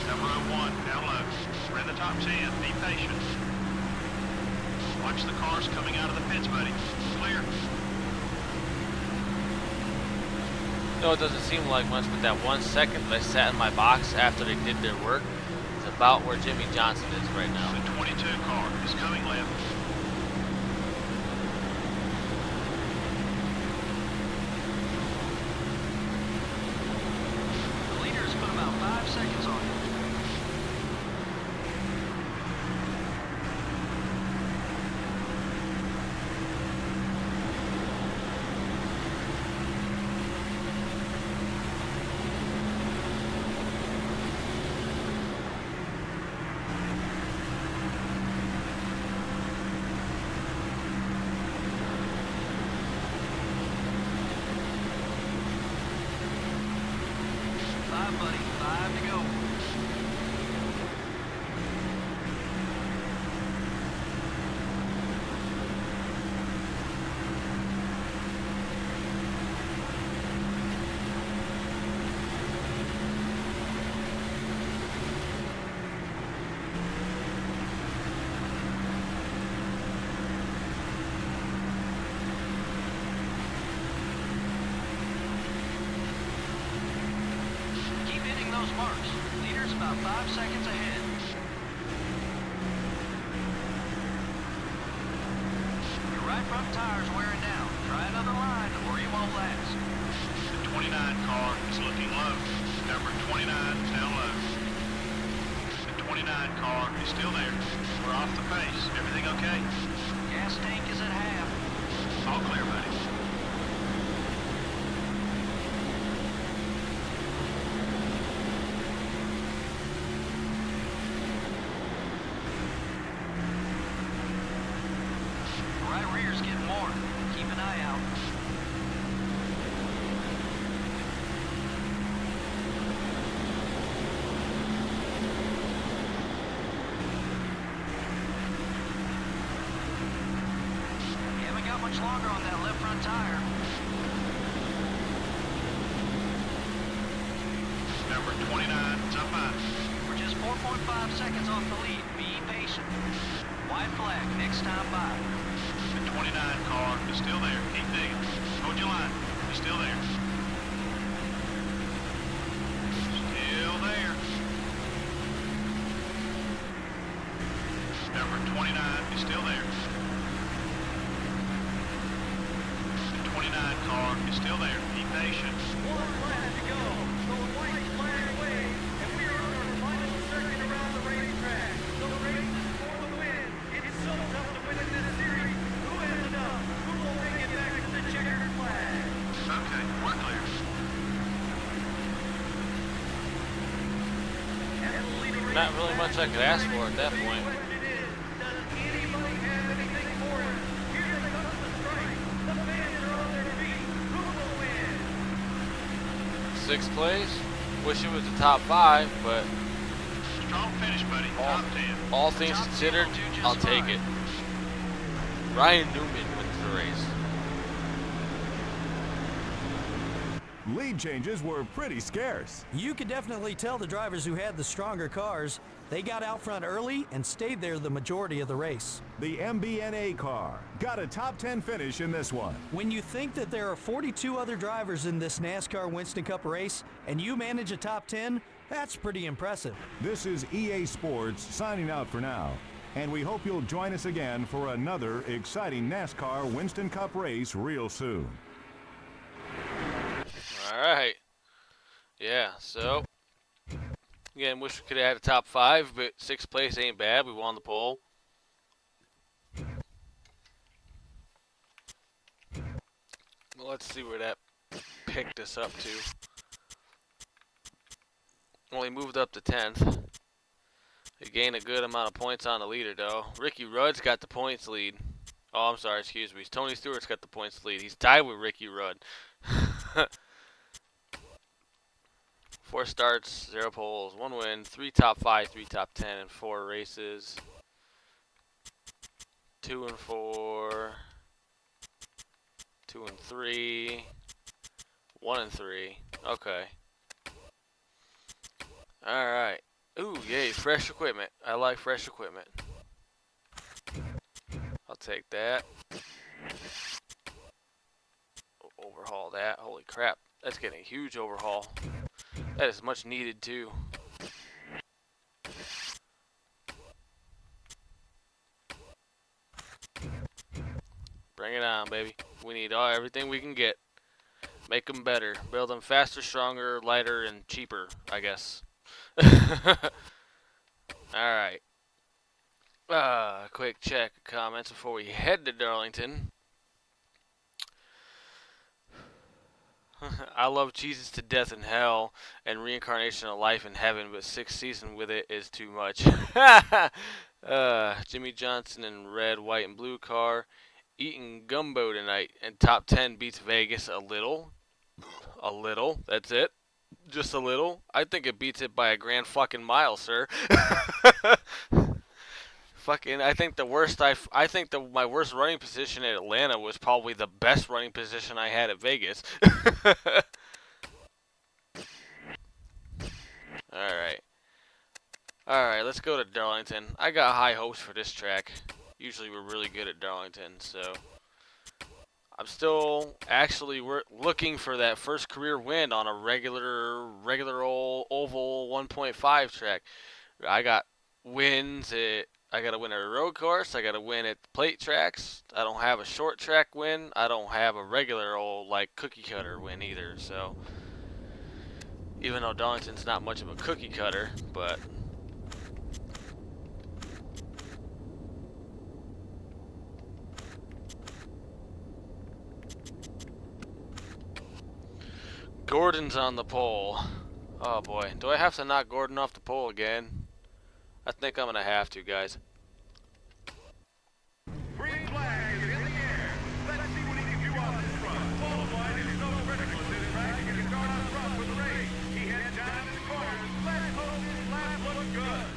Number 01, down low. We're in the top 10. Be patient. Watch the cars coming out of the pits, buddy. Clear. No, it doesn't seem like much, but that 1 second that I sat in my box after they did their work is about where Jimmy Johnson is right now. The 22 car is coming left. The leaders put about 5 seconds on you. marks. Leader's about 5 seconds ahead. Your right front tire's wearing down. Try another line or you won't last. The 29 car is looking low. Number 29 is now low. The 29 car is still there. We're off the pace. Everything okay? Gas tank is at half. All clear, buddy. Right rear's getting more. Keep an eye out. You haven't got much longer on that left front tire. Number 29 is up high. We're just 4.5 seconds off the lead. Be patient. White flag next time by. The 29 car is still there. Keep digging. Hold your line. It's still there. Still there. Number 29 is still there. The 29 car is still there. Be patient. One lap to go. The white flag waves, and we are on our final circuit around the racetrack. The race is for the win. It's so tough to win in this series. Who has enough? Who will make it back to the checkered flag? Okay, we're clear. And the leader Not really much I could ask for at that point. question is, does anybody have anything for us? Here comes the strike. The fans are on their feet. Who will win? 6th place. Wish it was the top 5, but Strong finish, buddy. Top 10. all things considered, I'll take it. Ryan Newman wins the race. Lead changes were pretty scarce. You could definitely tell the drivers who had the stronger cars. They got out front early and stayed there the majority of the race. The MBNA car got a top 10 finish in this one. When you think that there are 42 other drivers in this NASCAR Winston Cup race and you manage a top 10, that's pretty impressive. This is EA Sports signing out for now, and we hope you'll join us again for another exciting NASCAR Winston Cup race real soon. Alright. Yeah, so again, wish we could have had a top 5, but 6th place ain't bad. We won the pole. Well, let's see where that picked us up to. Only moved up to 10th. They gained a good amount of points on the leader, though. Ricky Rudd's got the points lead. Oh, I'm sorry, excuse me. Tony Stewart's got the points lead. He's tied with Ricky Rudd. 4 starts, 0 poles, 1 win, 3 top 5, 3 top 10, and 4 races. 2 and 4, 2 and 3, 1 and 3. Okay. Alright. Ooh, yay, fresh equipment. I like fresh equipment. I'll take that. Overhaul that. Holy crap. That's getting a huge overhaul. That is much needed too. Bring it on, baby. We need everything we can get. Make them better. Build them faster, stronger, lighter, and cheaper, I guess. Alright. Quick check of comments before we head to Darlington. I love Jesus to death in hell and reincarnation of life in heaven, but 6th season with it is too much. Jimmy Johnson in red, white, and blue car. Eating gumbo tonight, and top 10 beats Vegas a little. A little, that's it. Just a little. I think it beats it by a grand fucking mile, sir. Fucking, I think my worst running position at Atlanta was probably the best running position I had at Vegas. Alright. Alright, let's go to Darlington. I got high hopes for this track. Usually we're really good at Darlington, so I'm still actually looking for that first career win on a regular old oval 1.5 track. I got wins at I got to win at a road course. I got to win at plate tracks. I don't have a short track win. I don't have a regular old like cookie cutter win either. So even though Darlington's not much of a cookie cutter, but Gordon's on the pole. Oh boy, do I have to knock Gordon off the pole again? I think I'm gonna have to, guys. Green flag is in the air. Let's see what he can do on this front. Pole line is so critical in this track to get a start on front for the race. He heads down to the corner. Let's hope this lap looks good.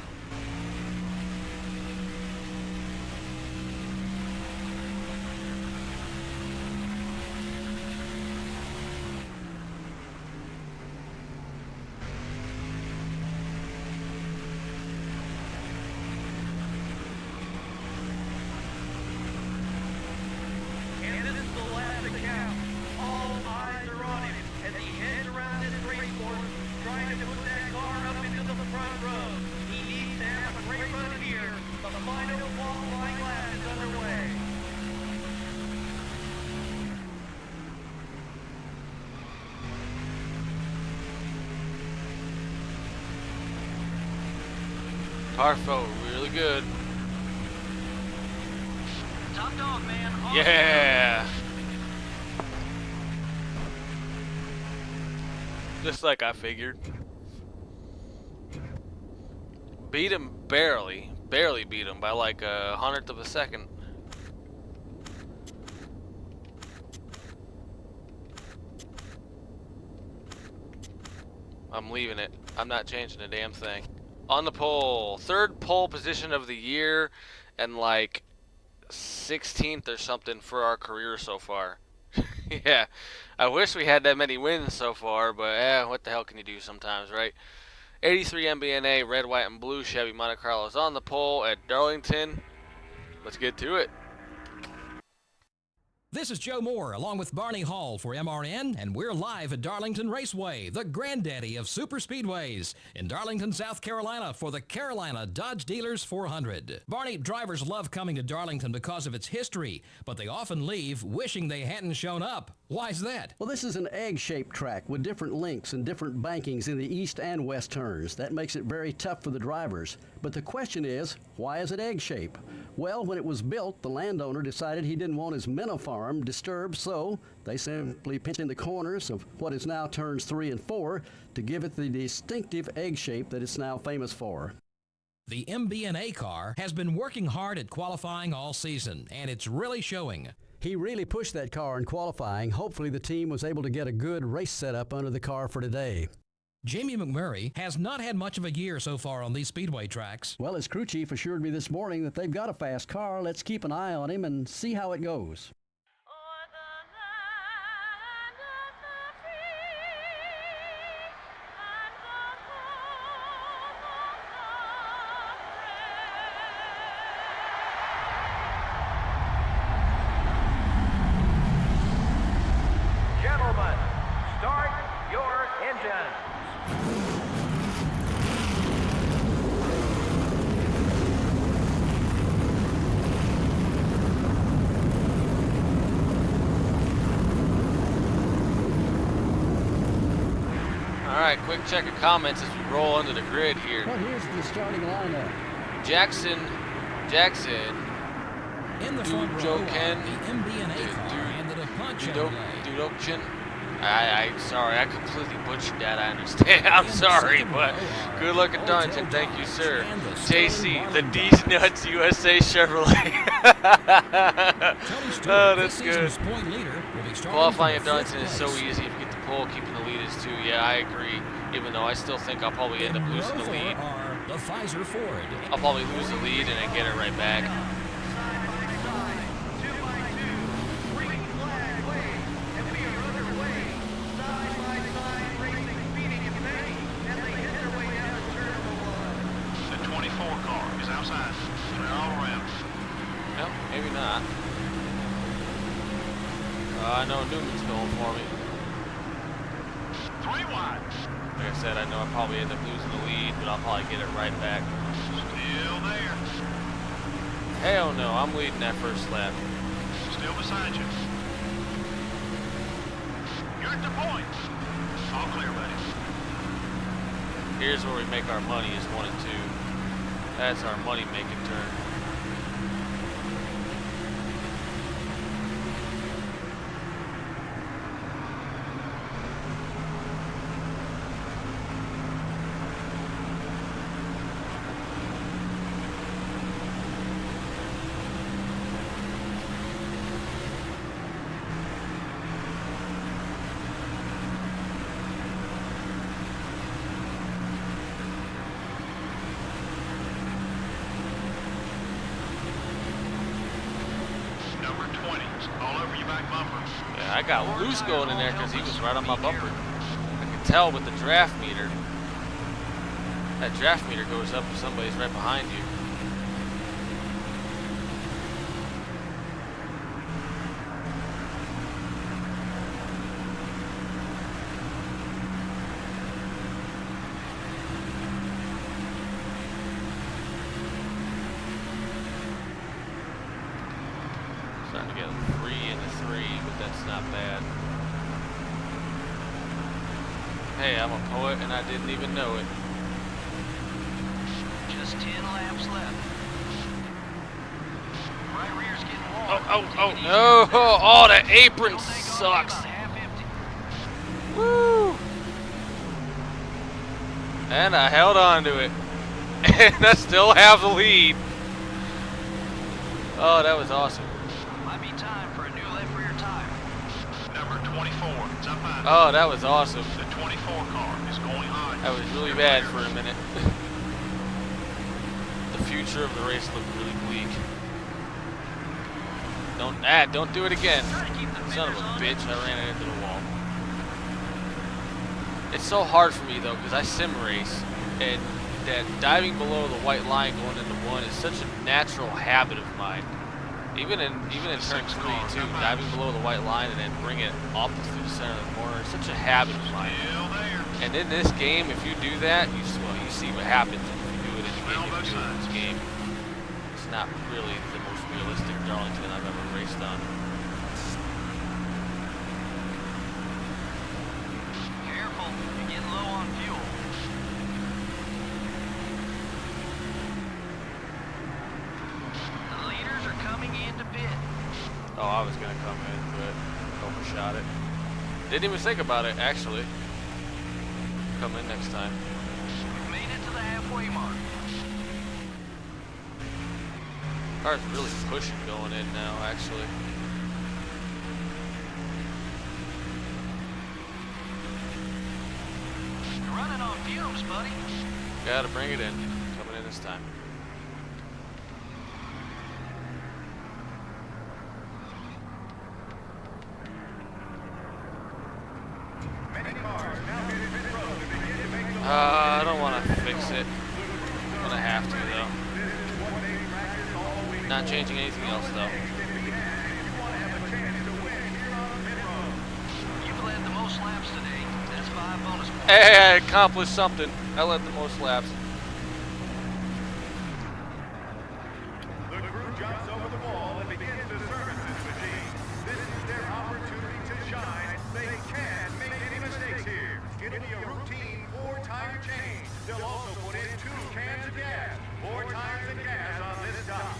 And this is the last account. All eyes are on him as he heads around this race course, trying to put that car up into the front row. He needs to have a great run here. The final qualifying lap is underway. Parfo, really good. Top dog, man. Yeah. Just like I figured. Beat him barely beat him by like a hundredth of a second. I'm leaving it. I'm not changing a damn thing. On the pole, third pole position of the year, and like 16th or something for our career so far. Yeah, I wish we had that many wins so far, but what the hell can you do sometimes, right? 83 MBNA, red, white, and blue Chevy Monte Carlo is on the pole at Darlington. Let's get to it. This is Joe Moore along with Barney Hall for MRN, and we're live at Darlington Raceway, the granddaddy of super speedways, in Darlington, South Carolina for the Carolina Dodge Dealers 400. Barney, drivers love coming to Darlington because of its history, but they often leave wishing they hadn't shown up. Why's that? Well, this is an egg-shaped track with different links and different bankings in the east and west turns. That makes it very tough for the drivers. But the question is, why is it egg-shaped? Well, when it was built, the landowner decided he didn't want his minnow farm disturbed, so they simply pinched in the corners of what is now turns 3 and 4 to give it the distinctive egg shape that it's now famous for. The MBNA car has been working hard at qualifying all season, and it's really showing. He really pushed that car in qualifying. Hopefully the team was able to get a good race setup under the car for today. Jamie McMurray has not had much of a year so far on these speedway tracks. Well, his crew chief assured me this morning that they've got a fast car. Let's keep an eye on him and see how it goes. Gentlemen, start your engines. Alright, quick check of comments as we roll into the grid here. Well, here's the starting lineup. Jackson, In the front row, Dujoken, the MBNA car handed a punch Dudokchin. Sorry, I completely butchered that, I understand. I'm sorry, but good luck at Darlington, thank you, sir. JC, the D's Nuts USA Chevrolet. Oh, that's good. Qualifying at Darlington is so easy if you get the pole, keeping the lead is too. Yeah, I agree, even though I still think I'll probably end up losing the lead. The Pfizer Ford. I'll probably lose the lead and then get it right back. The 24 car is outside. They're all around. No, maybe not. I know Newman's going for me. 3 wide. Like I said, I know I probably end up losing the lead, but I'll probably get it right back. Still there. Hell no, I'm leading that first lap. Still beside you. You're at the point. All clear, buddy. Here's where we make our money is 1 and 2. That's our money-making turn. Yeah, I got loose going in there because he was right on my bumper. I could tell with the draft meter. That draft meter goes up if somebody's right behind you. Starting to get 3 into 3, but that's not bad. Hey, I'm a poet and I didn't even know it. Just 10 laps left. Right rear's getting warm. Oh, no! Oh, that apron sucks. Woo! And I held on to it. And I still have the lead. Oh, that was awesome. Might be time for a new left rear tire. Number 24, it's up high. Oh, that was awesome. The 24 car is going high. That was really bad for a minute. The future of the race looked really bleak. Don't do it again. Son of a bitch, I ran it into the wall. It's so hard for me though, because I sim race, and that diving below the white line going into 1 is such a natural habit of mine. Even in turn 3 too, diving below the white line and then bring it up through the center of the corner is such a habit of mine. And in this game, if you do that, you see what happens if you do it in this game. It's not really the most realistic Darlington I've ever raced on. Careful, you're getting low on fuel. The leaders are coming into pit. Oh, I was gonna come in, but overshot it. Didn't even think about it, actually. Come in next time. We've made it to the halfway mark. Car's really pushing going in now, actually. You're running on fumes, buddy. Gotta bring it in. Coming in this time. I don't want to fix it. I'm gonna have to though. Not changing anything else though. You've led the most laps today. That's 5 bonus points. Hey, I accomplished something. I led the most laps. The crew jumps over the wall and begins to service this machine. This is their opportunity to shine. They can't make any mistakes here. It'll be a routine 4-tire change. They'll also put in 2 cans of gas. 4 tires and gas on this stop.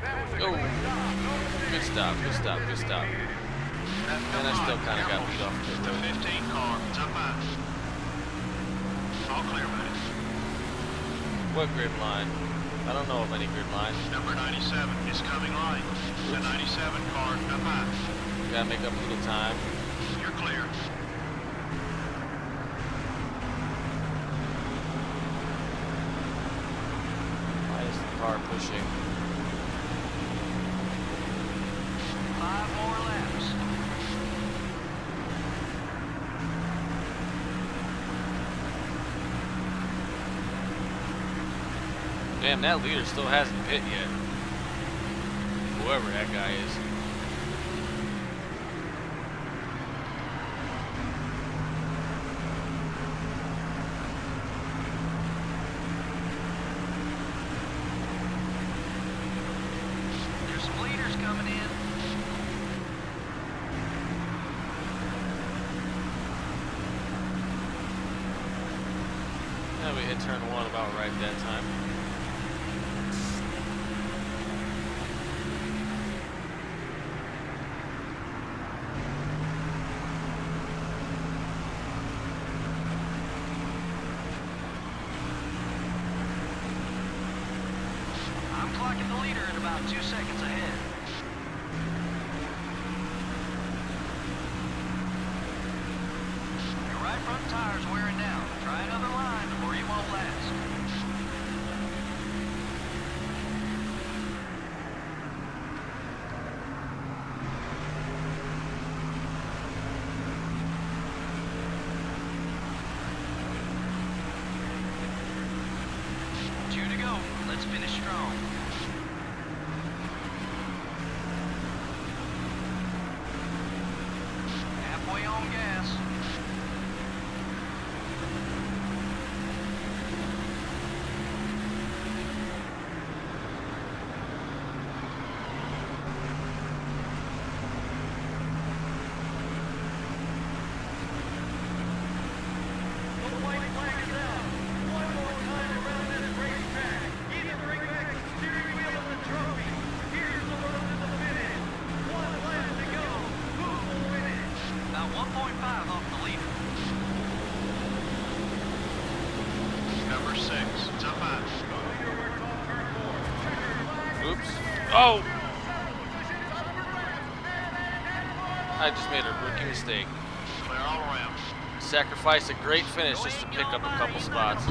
That was a Oh, great stop. No good stop, good stop, good stop. And I still kind of got beat off The the road. 15 car, it's up high. All clear, buddy. What grid line? I don't know of any grid lines. Number 97 is coming right. The 97 car, up high. Gotta make up a little time. You're clear. Why is the car pushing? 5 more laps. Damn, that leader still hasn't pit yet. Whoever that guy is. hit turn one about right that time. I'm clocking the leader at about 2 seconds ahead. Your right front tire's wearing down. Try another line or you won't last. Two to go. Let's finish strong. Halfway on gas. The white flag is out. One more time around this racetrack. Either bring back the steering wheel of the trophy. Here's the road to the finish. One lap to go. Who will win it? About 1.5 off the leader. Number 6, top 5. Oops. Oh! I just made a rookie mistake. Clear all around. Sacrificed a great finish just to pick up a couple spots.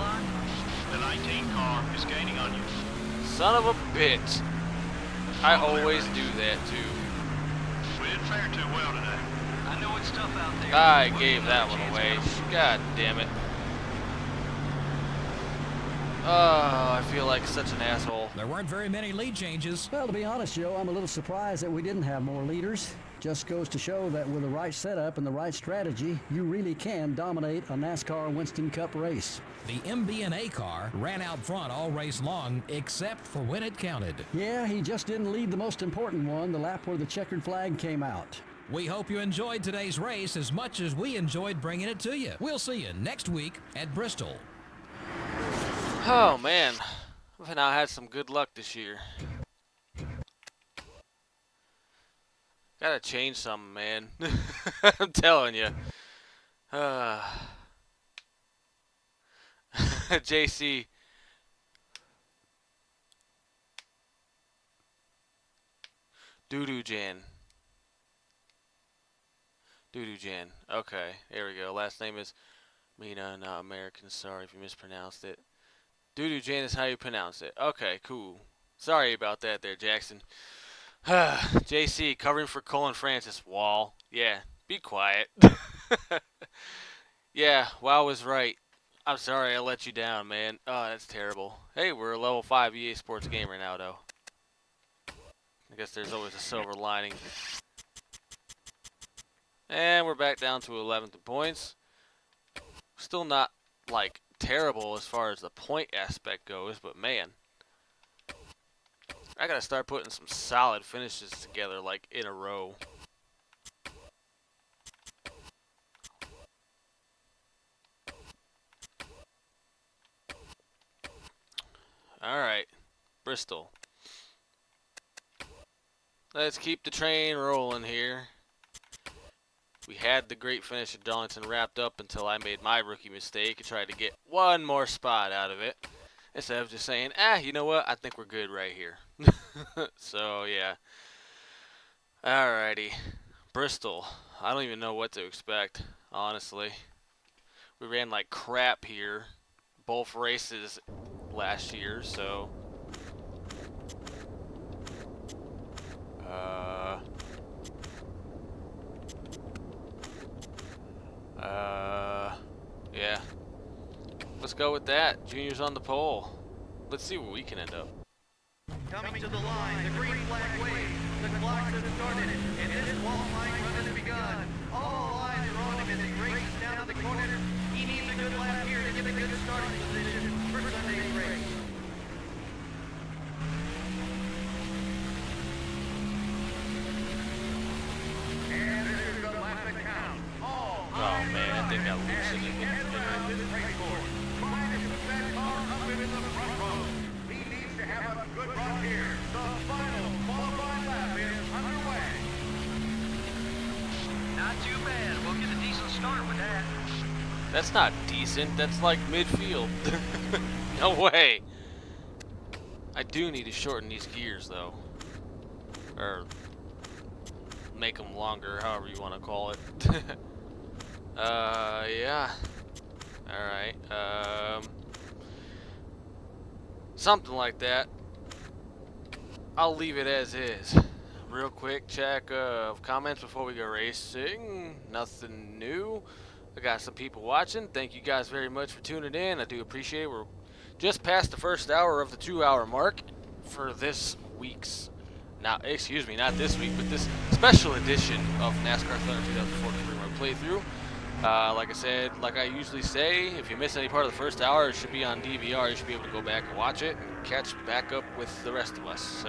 The 19 car is gaining on you. Son of a bitch. I always do that too. We didn't fare too well today. I know it's tough out there. I We'll gave give that another one chance away. coming. God damn it. Oh, I feel like such an asshole. There weren't very many lead changes. Well, to be honest, Joe, I'm a little surprised that we didn't have more leaders. Just goes to show that with the right setup and the right strategy, you really can dominate a NASCAR Winston Cup race. The MBNA car ran out front all race long, except for when it counted. Yeah, he just didn't lead the most important one, the lap where the checkered flag came out. We hope you enjoyed today's race as much as we enjoyed bringing it to you. We'll see you next week at Bristol. Oh man, I've now had some good luck this year. Gotta change something, man. I'm telling you. JC. Doo-doo Jan. Doo-doo Jan. Okay, here we go. Last name is Mina, not American. Sorry if you mispronounced it. Doo-doo Jan is how you pronounce it. Okay, cool. Sorry about that there, Jackson. JC, covering for Colin Francis. Wall. Yeah, be quiet. Yeah, Wow was right. I'm sorry I let you down, man. Oh, that's terrible. Hey, we're a level 5 EA Sports gamer now, though. I guess there's always a silver lining. And we're back down to 11th in points. Still not, like, terrible as far as the point aspect goes, but man. I gotta start putting some solid finishes together, like, in a row. Alright, Bristol. Let's keep the train rolling here. We had the great finish at Darlington wrapped up until I made my rookie mistake and tried to get one more spot out of it. Instead of just saying, you know what? I think we're good right here. So, yeah. Alrighty. Bristol. I don't even know what to expect, honestly. We ran like crap here. Both races last year, so... yeah. Let's go with that. Junior's on the pole. Let's see where we can end up. Coming to the line, the green flag waves, the clock has started, and this qualifying run has begun. All eyes are on him as he races down to the corner. He needs a good lap here to get a good starting position for Sunday's race. And this is the lap that counts. All Oh man, I think I lose it again. around this race course. Trying to put that start with that. That's not decent. That's like midfield. No way. I do need to shorten these gears, though. Or make them longer, however you want to call it. Yeah. Alright. Something like that. I'll leave it as is. Real quick check of comments before we go racing. Nothing new. I got some people watching. Thank you guys very much for tuning in. I do appreciate it. We're just past the first hour of the 2-hour mark for this week's, not this week, but this special edition of NASCAR Thunder 2004 Career Mode playthrough. Like I said, like I usually say, if you miss any part of the first hour, it should be on DVR. You should be able to go back and watch it and catch back up with the rest of us.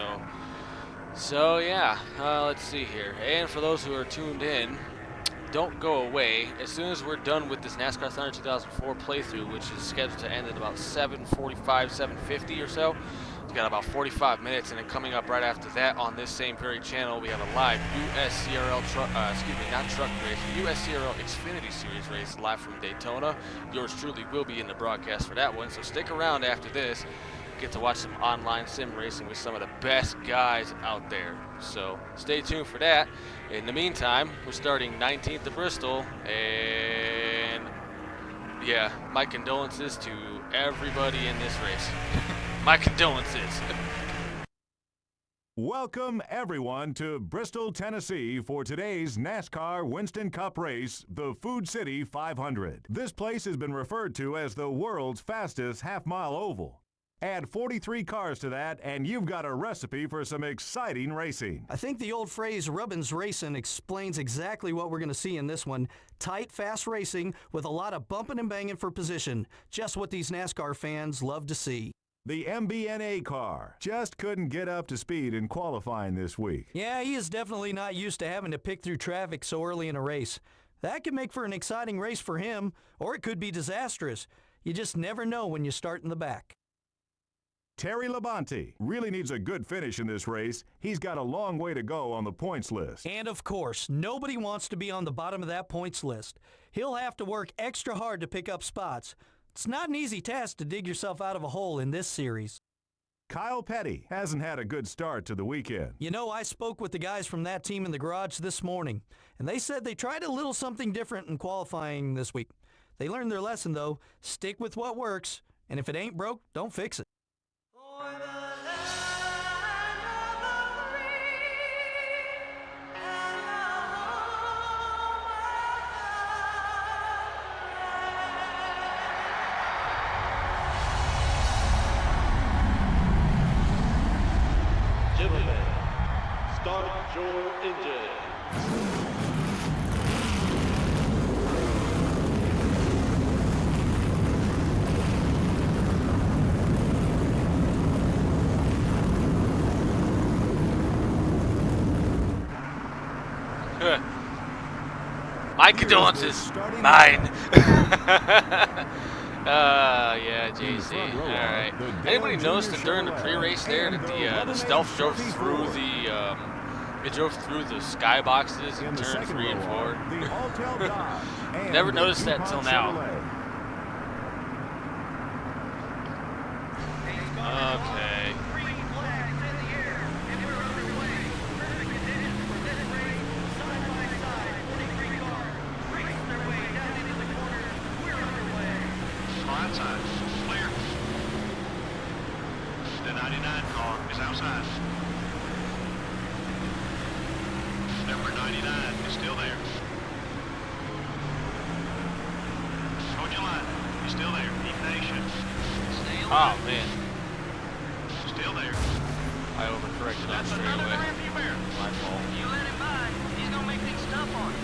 So yeah, let's see here. And for those who are tuned in, don't go away. As soon as we're done with this NASCAR Thunder 2004 playthrough, which is scheduled to end at about 7:45, 7:50 or so, we've got about 45 minutes, and then coming up right after that on this same very channel, we have a live USCRL USCRL Xfinity Series race live from Daytona. Yours truly will be in the broadcast for that one, so stick around after this. Get to watch some online sim racing with some of the best guys out there. So stay tuned for that. In the meantime, we're starting 19th of Bristol, and yeah, my condolences to everybody in this race. My condolences. Welcome, everyone, to Bristol, Tennessee for today's NASCAR Winston Cup race, the Food City 500. This place has been referred to as the world's fastest half-mile oval. Add 43 cars to that, and you've got a recipe for some exciting racing. I think the old phrase "rubbin's racing" explains exactly what we're going to see in this one. Tight, fast racing with a lot of bumping and banging for position. Just what these NASCAR fans love to see. The MBNA car just couldn't get up to speed in qualifying this week. Yeah, he is definitely not used to having to pick through traffic so early in a race. That could make for an exciting race for him, or it could be disastrous. You just never know when you start in the back. Terry Labonte really needs a good finish in this race. He's got a long way to go on the points list. And of course, nobody wants to be on the bottom of that points list. He'll have to work extra hard to pick up spots. It's not an easy task to dig yourself out of a hole in this series. Kyle Petty hasn't had a good start to the weekend. You know, I spoke with the guys from that team in the garage this morning, and they said they tried a little something different in qualifying this week. They learned their lesson, though. Stick with what works, and if it ain't broke, don't fix it. Gentlemen, start your engine. My condolences. Mine. Yeah, JC. Alright. Anybody notice that during the pre-race there that the stealth drove through the skyboxes in turn 3 and 4? Never noticed that till now. Okay. Outside, clear. The 99 car is outside. Number 99 is still there. Hold your line. He's still there. Be patient. Oh, man. Still there. I overcorrected on straightaway. My fault. You let him by, he's gonna make things tough on you.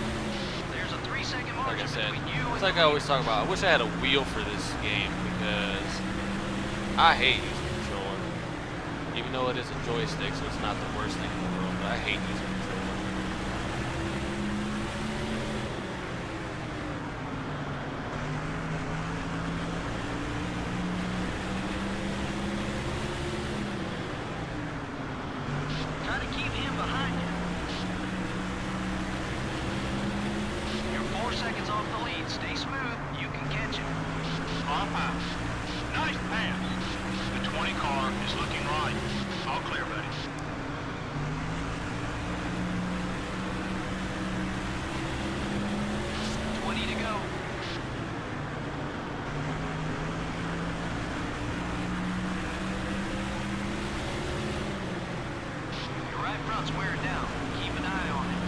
There's a 3-second margin Like I said, between you it's and like I always talk about, I wish I had a wheel for this game because I hate using a controller. Even though it is a joystick, so it's not the worst thing in the world, but I hate using a controller. try to keep him behind you. You're 4 4 seconds off the lead. Stay smooth. You can catch it. 5 miles. Nice pass. The 20 car is looking right. All clear, buddy. front's wearing down. Keep an eye on it.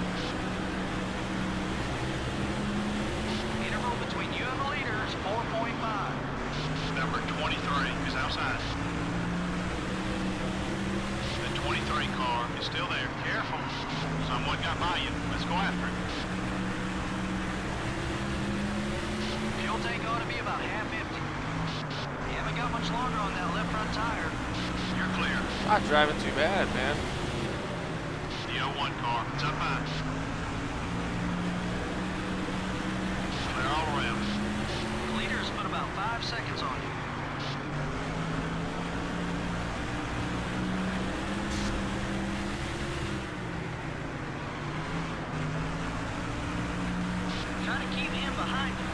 Interval between you and the leader is 4.5. Number 23 is outside. The 23 car is still there. Careful. Someone got by you. Let's go after it. Fuel tank ought to be about half empty. You haven't got much longer on that left front tire. You're clear. Not driving too bad, man. The 01 car is up high. Clear all around. The leader has put about 5 seconds on you. Try to keep him behind you.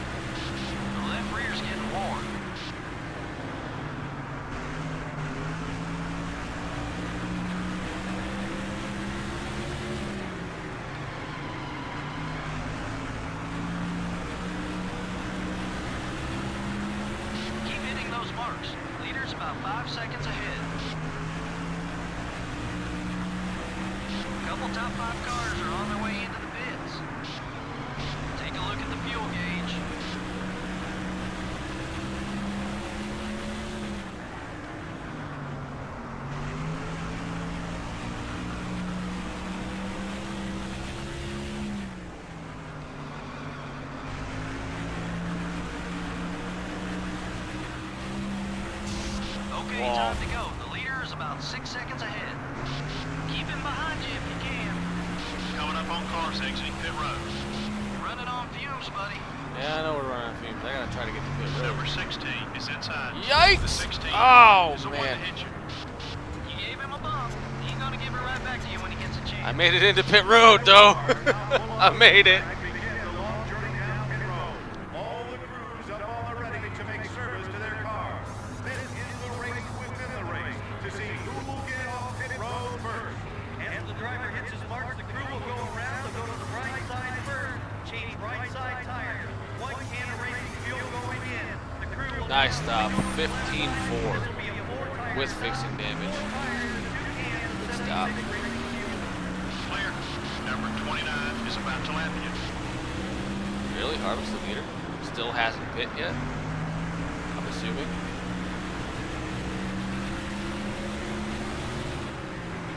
The left rear's getting warm. Keep hitting those marks. Leader's about 5 seconds ahead. A couple top 5 cars are on their way into the pits. Take a look at the fuel gauge. Okay, time to go. The leader is about 6 seconds ahead. Keep him behind you if you can. Coming up on cars exiting pit road. You're running on fumes, buddy. Yeah, I know we're running out of fumes. I gotta try to get to pit road. Number 16 is inside. Yikes! The 16 Oh, is the one man. that hit you. You gave him a bump. He's gonna give it right back to you when he gets a chance. I made it into pit road, though. I made it. Begin the long journey down pit road. All the crews up on the ready to make service to their cars. This is the race within the race to see who will get off pit road first. As the driver hits his marks, the crew will go around. They'll go to the right side first. Change right side tires. 1 can of racing fuel going in. The crew will Nice stop. 15-4 be a 4-tire with fixing damage. Good stop. Clear. Number 29 is about to lap you. Really? Harvest the leader? Still hasn't pit yet? I'm assuming.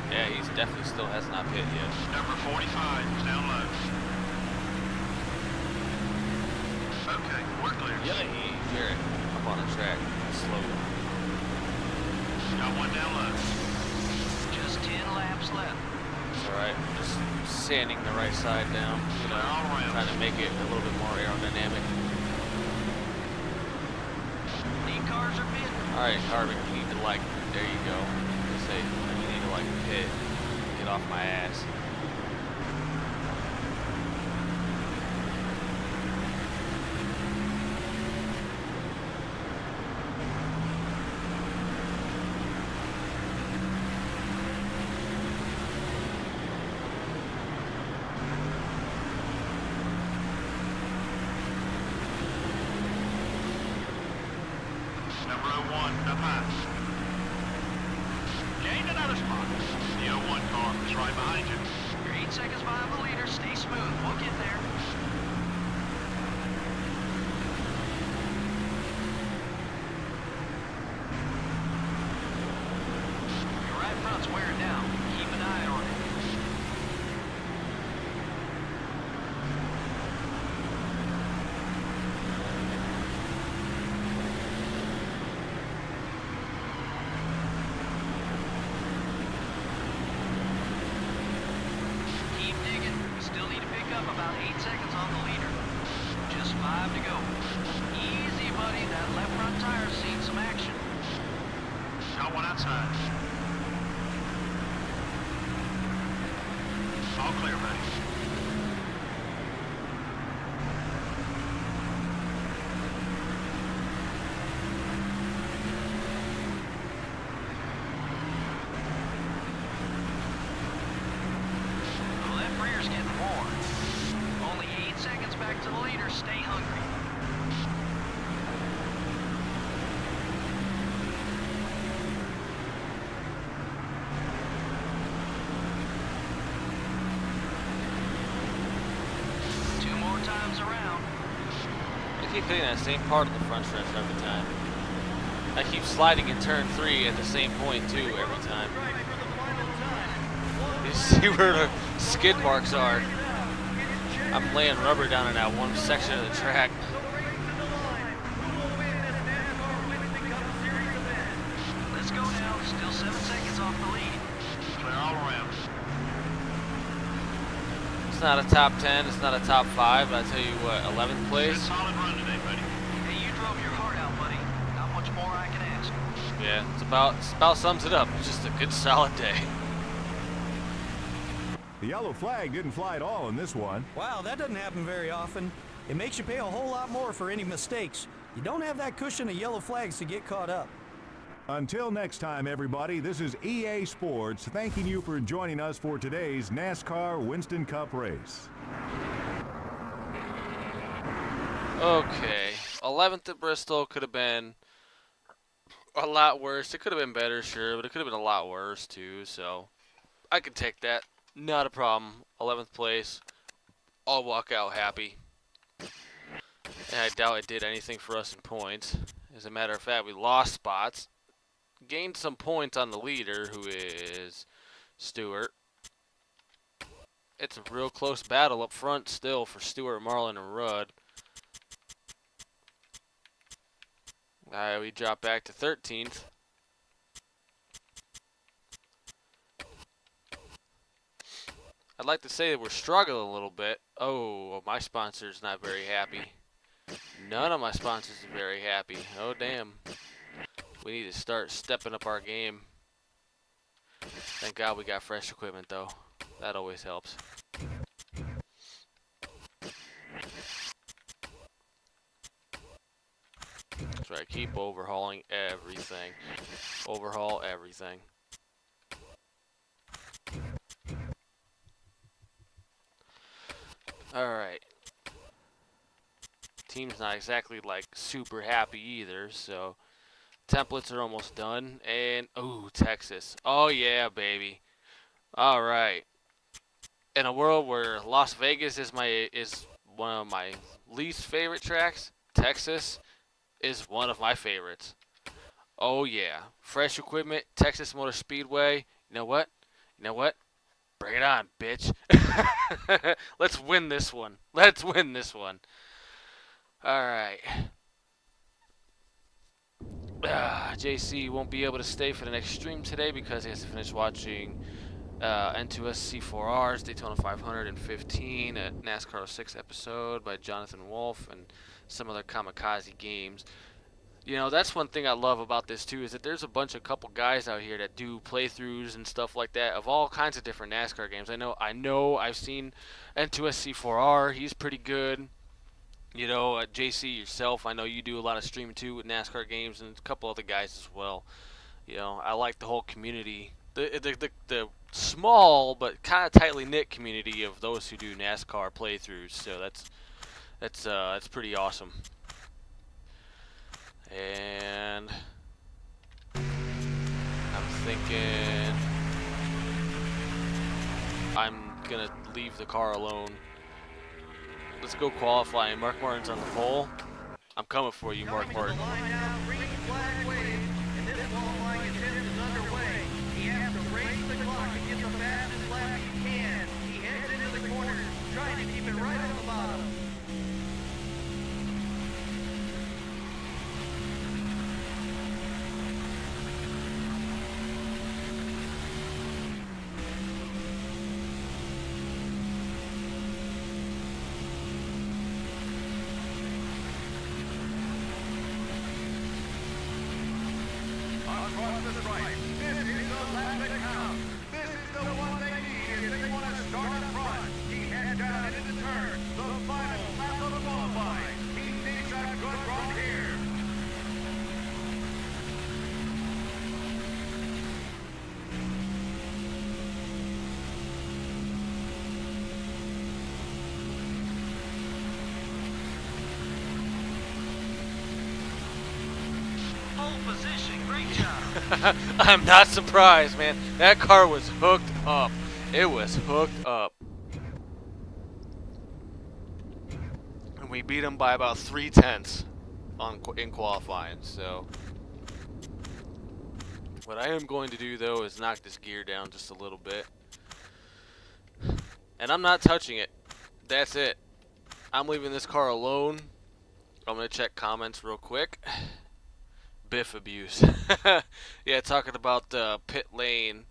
Yeah, he's definitely still has not pit yet. Number 45 is down low. Okay, we're clear. Yeah, Jarrett, up on the track. Slow. Got one down low. Just 10 laps left. It's alright. Just sanding the right side down. You know, trying to make it a little bit more aerodynamic. Lead cars are pitting. Alright, Carbon, you need to there you go. Say, you need to pit. Get off my ass. Number 01 up high. Gained another spot. The 01 car is right behind you. You're 8 seconds behind the leader. Stay smooth. We'll get there. Your right front's wearing down. Keep an eye on it. Keep digging. We still need to pick up about 8 seconds on the leader. Just 5 to go. Easy, buddy. That left front tire's seen some action. Got one outside. All clear, buddy. times around. I keep hitting that same part of the front stretch every time. I keep sliding in turn 3 at the same point too every time. You see where the skid marks are. I'm laying rubber down in that one section of the track. Let's go now. Still 7 seconds off the lead. Clear all around. It's not a top 10, it's not a top 5, but I tell you what, 11th Good place. solid run today, buddy. Hey, you drove your heart out, buddy. Not much more I can ask. Yeah, it's about sums it up. It's just a good solid day. The yellow flag didn't fly at all in this one. Wow, that doesn't happen very often. It makes you pay a whole lot more for any mistakes. You don't have that cushion of yellow flags to get caught up. Until next time, everybody, this is EA Sports thanking you for joining us for today's NASCAR Winston Cup race. Okay, 11th at Bristol could have been a lot worse. It could have been better, sure, but it could have been a lot worse too, so I could take that. Not a problem. 11th place. I'll walk out happy. And I doubt it did anything for us in points. As a matter of fact, we lost spots. Gained some points on the leader, who is Stewart. It's a real close battle up front still for Stewart, Marlin, and Rudd. Alright, we drop back to 13th. I'd like to say that we're struggling a little bit. Oh, my sponsor's not very happy. None of my sponsors are very happy. Oh, damn. We need to start stepping up our game. Thank God we got fresh equipment, though. That always helps. That's right. Keep overhauling everything. Overhaul everything. Alright. Team's not exactly like super happy either, so templates are almost done. And ooh, Texas. Oh yeah, baby. Alright. In a world where Las Vegas is one of my least favorite tracks, Texas is one of my favorites. Oh yeah. Fresh equipment, Texas Motor Speedway. You know what? You know what? Bring it on, bitch. Let's win this one. Let's win this one. Alright. JC won't be able to stay for the next stream today because he has to finish watching N2S C4R's Daytona 515, a NASCAR 06 episode by Jonathan Wolf, and some other kamikaze games. You know, that's one thing I love about this too, is that there's a couple guys out here that do playthroughs and stuff like that of all kinds of different NASCAR games. I know I've seen N2S C4R, he's pretty good. You know, JC yourself, I know you do a lot of streaming too with NASCAR games, and a couple other guys as well. You know, I like the whole community, the small but kind of tightly knit community of those who do NASCAR playthroughs. So that's pretty awesome. And I'm thinking I'm gonna leave the car alone. Let's go qualifying. Mark Martin's on the pole. I'm coming for you, Mark Martin. Across the stripe. This is the lap that counts. This is the one they need if they want to start up front. He heads down into the turn. The final lap of qualifying. He needs a good run here. Pole position, great job. I'm not surprised, man. That car was hooked up. It was hooked up. we beat them by about 3/10 in qualifying. So what I am going to do though is knock this gear down just a little bit, and I'm not touching it. That's it. I'm leaving this car alone. I'm gonna check comments real quick. Biff abuse. Yeah, talking about the pit lane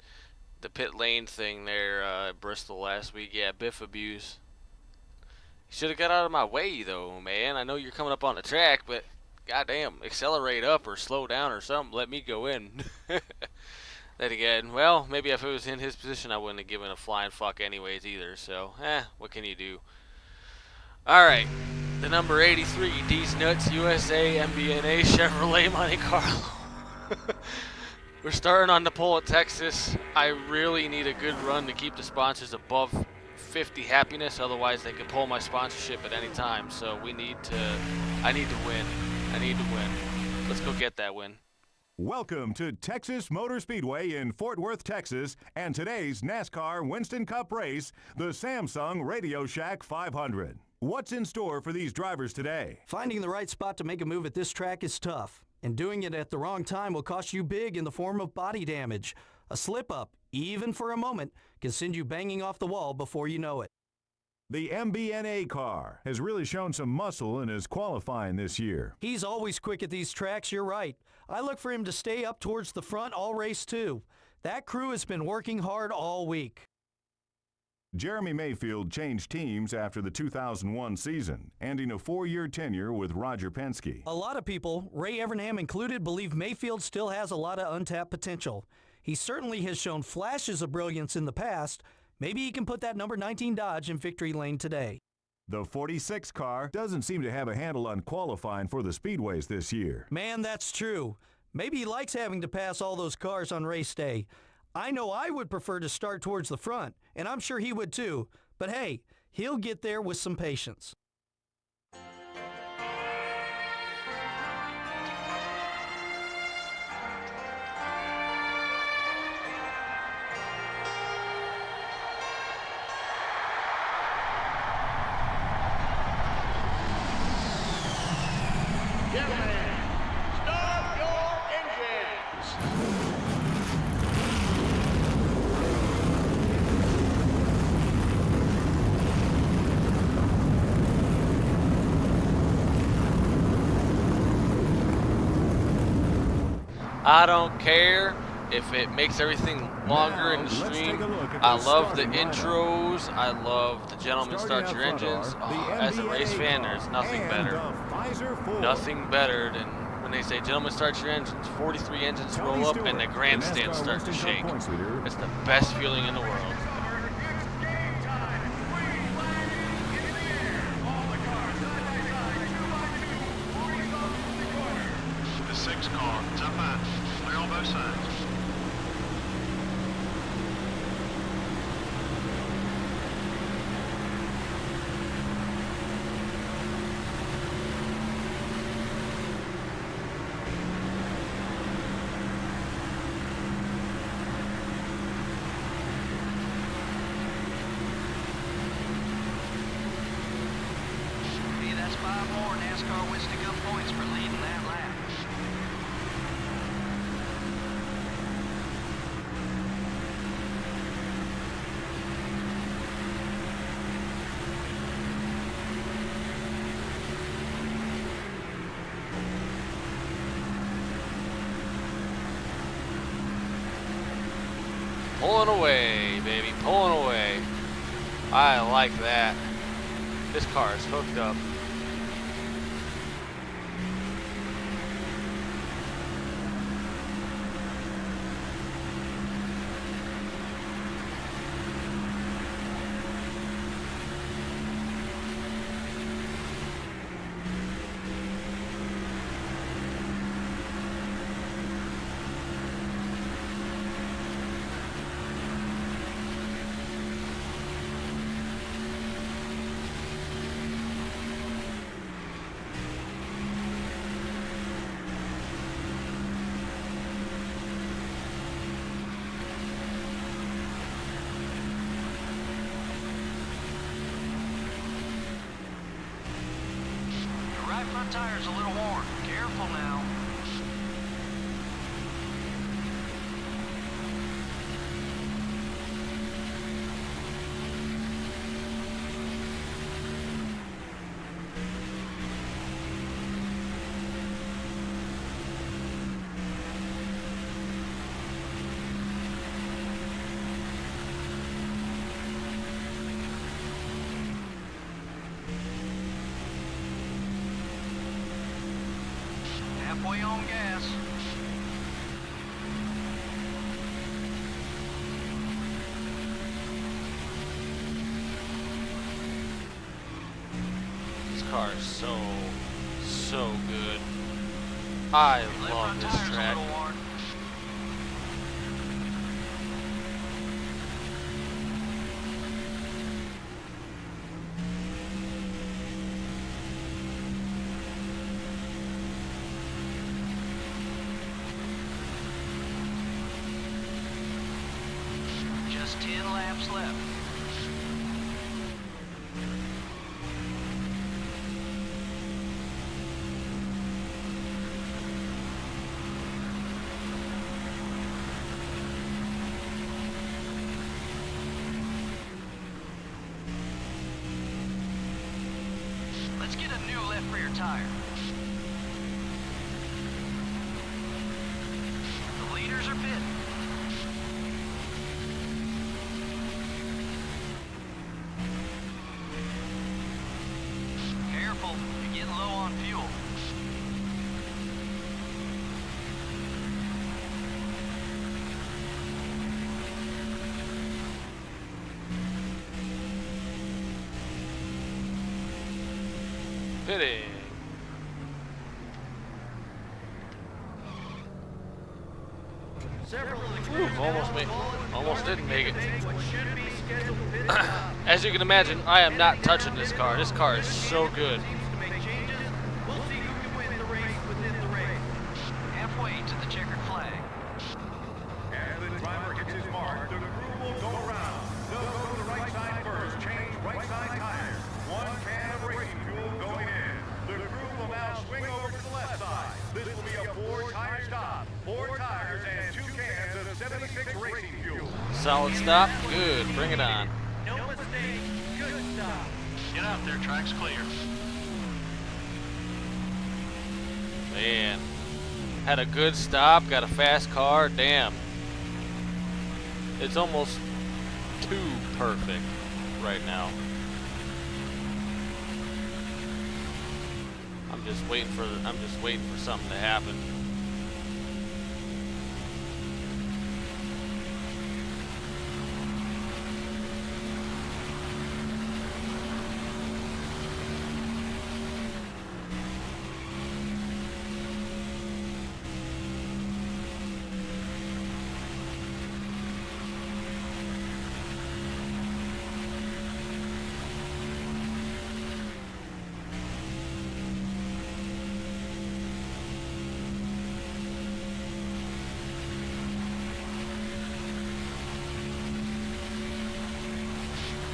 thing there at Bristol last week. Yeah, Biff abuse. Should have got out of my way though, man. I know you're coming up on the track, but goddamn, accelerate up or slow down or something. Let me go in. Then again, well, maybe if it was in his position, I wouldn't have given a flying fuck anyways either. So, what can you do? All right, the number 83, D's Nuts USA MBNA Chevrolet Monte Carlo. We're starting on the pole at Texas. I really need a good run to keep the sponsors above 50 happiness, otherwise they could pull my sponsorship at any time. So I need to win. I need to win. Let's go get that win. Welcome to Texas Motor Speedway in Fort Worth, Texas, and today's NASCAR Winston Cup race, the Samsung Radio Shack 500. What's in store for these drivers today? Finding the right spot to make a move at this track is tough, and doing it at the wrong time will cost you big in the form of body damage. A slip-up, even for a moment, can send you banging off the wall before you know it. The MBNA car has really shown some muscle in his qualifying this year. He's always quick at these tracks, you're right. I look for him to stay up towards the front all race too. That crew has been working hard all week. Jeremy Mayfield changed teams after the 2001 season, ending a 4-year tenure with Roger Penske. A lot of people, Ray Evernham included, believe Mayfield still has a lot of untapped potential. He certainly has shown flashes of brilliance in the past. Maybe he can put that number 19 Dodge in victory lane today. The 46 car doesn't seem to have a handle on qualifying for the speedways this year. Man, that's true. Maybe he likes having to pass all those cars on race day. I know I would prefer to start towards the front, and I'm sure he would too. But hey, he'll get there with some patience. Gentlemen, start your engines. I don't care if it makes everything longer in the stream. I love the intros. I love the Gentlemen Start Your Engines. Oh, as a race fan, there's nothing better. Nothing better than when they say, Gentlemen Start Your Engines. 43 engines roll up and the grandstand starts to shake. It's the best feeling in the world. The 6 car, top 5, clear on both sides. Hey, that's 5 more NASCAR Winston Cup points for leading that lap. Pulling away, baby, pulling away. I like that. This car is hooked up. front tire's a little worn. Careful now. Halfway on gas. This car is so good. I love this track. Just 10 laps left. Let's get a new left rear tire. The leaders are pitting. Careful, you're getting low on fuel. Pitting. Several of the Ooh, almost didn't make it. As you can imagine, I am not touching this car. This car is so good. Halfway to the checkered flag. As the driver hits his mark, the crew will go around. They'll go to the right side first, change right side tires. 1 can of racing fuel going in. The crew will now swing over to the left side. This will be a 4-tire stop. 4 tires and 2 cans of 76 racing fuel. Solid stop. Good. Bring it on. No mistake. Good stop. Get out there, track's clear. Man. Had a good stop. Got a fast car. Damn. It's almost too perfect right now. I'm just waiting for something to happen.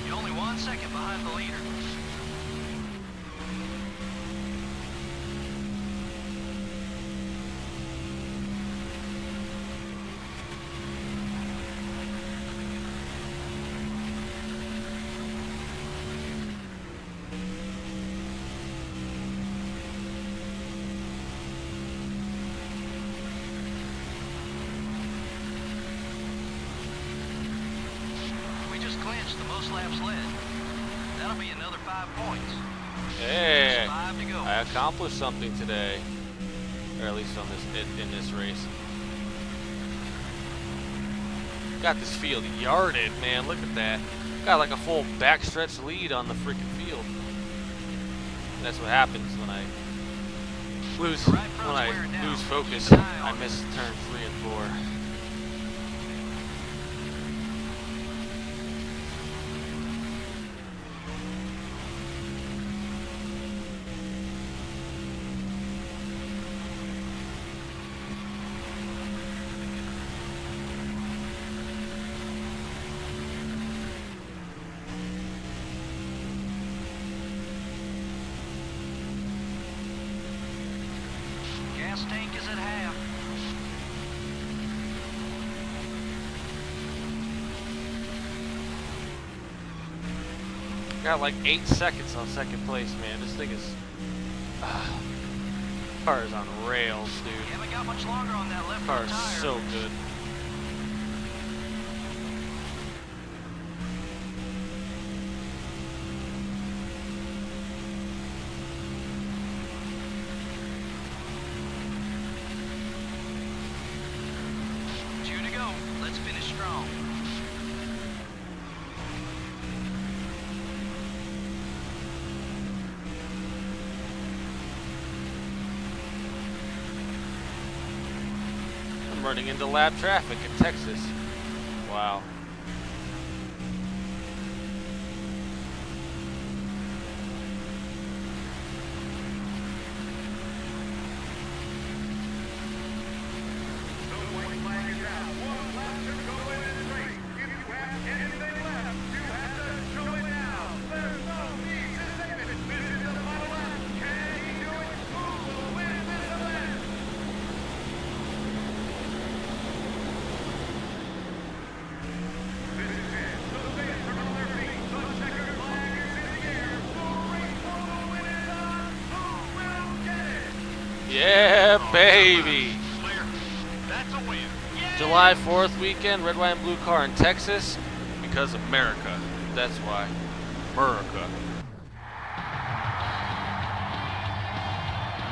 You're only 1 second behind the leader. We just clinched the most laps led. That'll be another 5 points. Hey, There's 5 to go. I accomplished something today, or at least on in this race. Got this field yarded, man. Look at that. Got like a full backstretch lead on the freaking field. That's what happens when I lose focus. I miss turn 3 and 4. Got like 8 seconds on second place, man. This thing is... car is on rails, dude. You haven't got much longer on that left Car front is tire. so good. Two to go. Let's finish strong. I'm running into lap traffic in Texas. Wow. The white flag is out. One lap to go in this race. If you have anything left, you have to show it now. There's no need to save it. This is the final lap. Can he do it? Who will win this event? This is it. The fans are on their feet. The checkered flag is in the air. The race for the win is on. Who will get it? Yeah, baby. Clear. That's a win. July 4th weekend, red, white, and blue car in Texas because of America. That's why. America.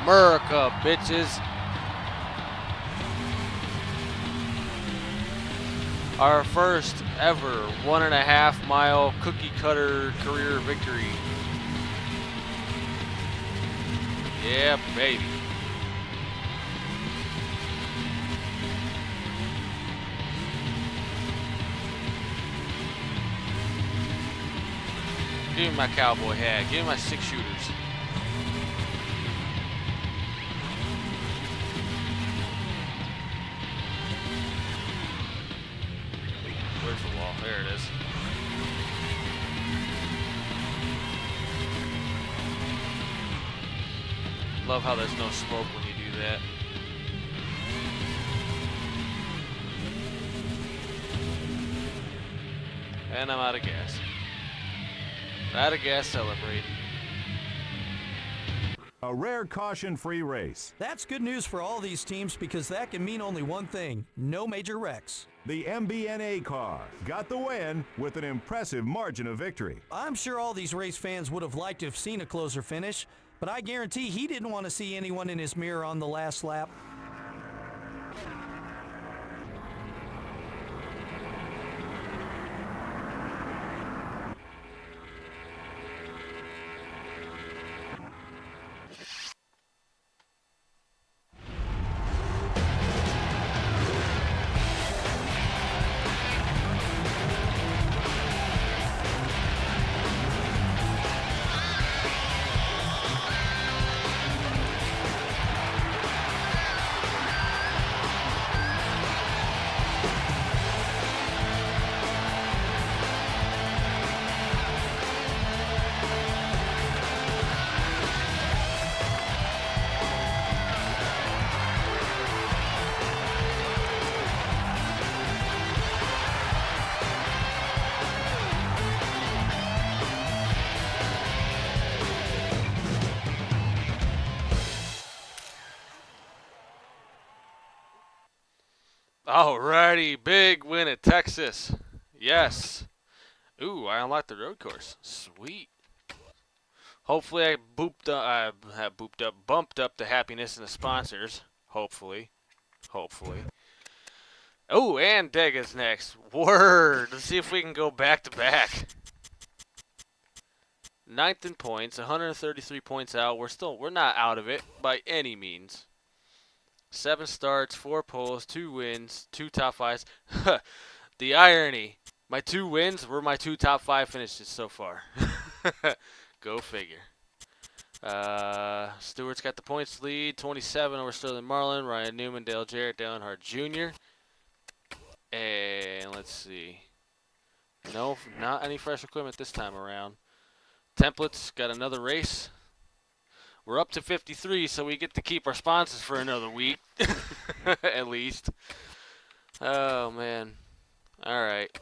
America, bitches. Our first ever 1.5 mile cookie cutter career victory. Yeah, baby. Give me my cowboy hat. Give me my 6 shooters. Where's the wall? There it is. Love how there's no smoke when you do that. And I'm out of gas. Out of gas celebrating. A rare caution-free race. That's good news for all these teams because that can mean only one thing: no major wrecks. The MBNA car got the win with an impressive margin of victory. I'm sure all these race fans would have liked to have seen a closer finish, but I guarantee he didn't want to see anyone in his mirror on the last lap. Alrighty, big win at Texas. Yes. Ooh, I unlocked the road course. Sweet. Hopefully I bumped up the happiness and the sponsors. Hopefully. Oh, and Dega's next. Word. Let's see if we can go back to back. 9th in points, 133 points out. We're not out of it by any means. 7 starts, 4 poles, 2 wins, 2 top 5s. The irony. My 2 wins were my 2 top 5 finishes so far. Go figure. Stewart's got the points lead. 27 over Sterling Marlin, Ryan Newman, Dale Jarrett, Dale Earnhardt Jr. And let's see. No, not any fresh equipment this time around. Templates got another race. We're up to 53, so we get to keep our sponsors for another week. At least. Oh, man. All right.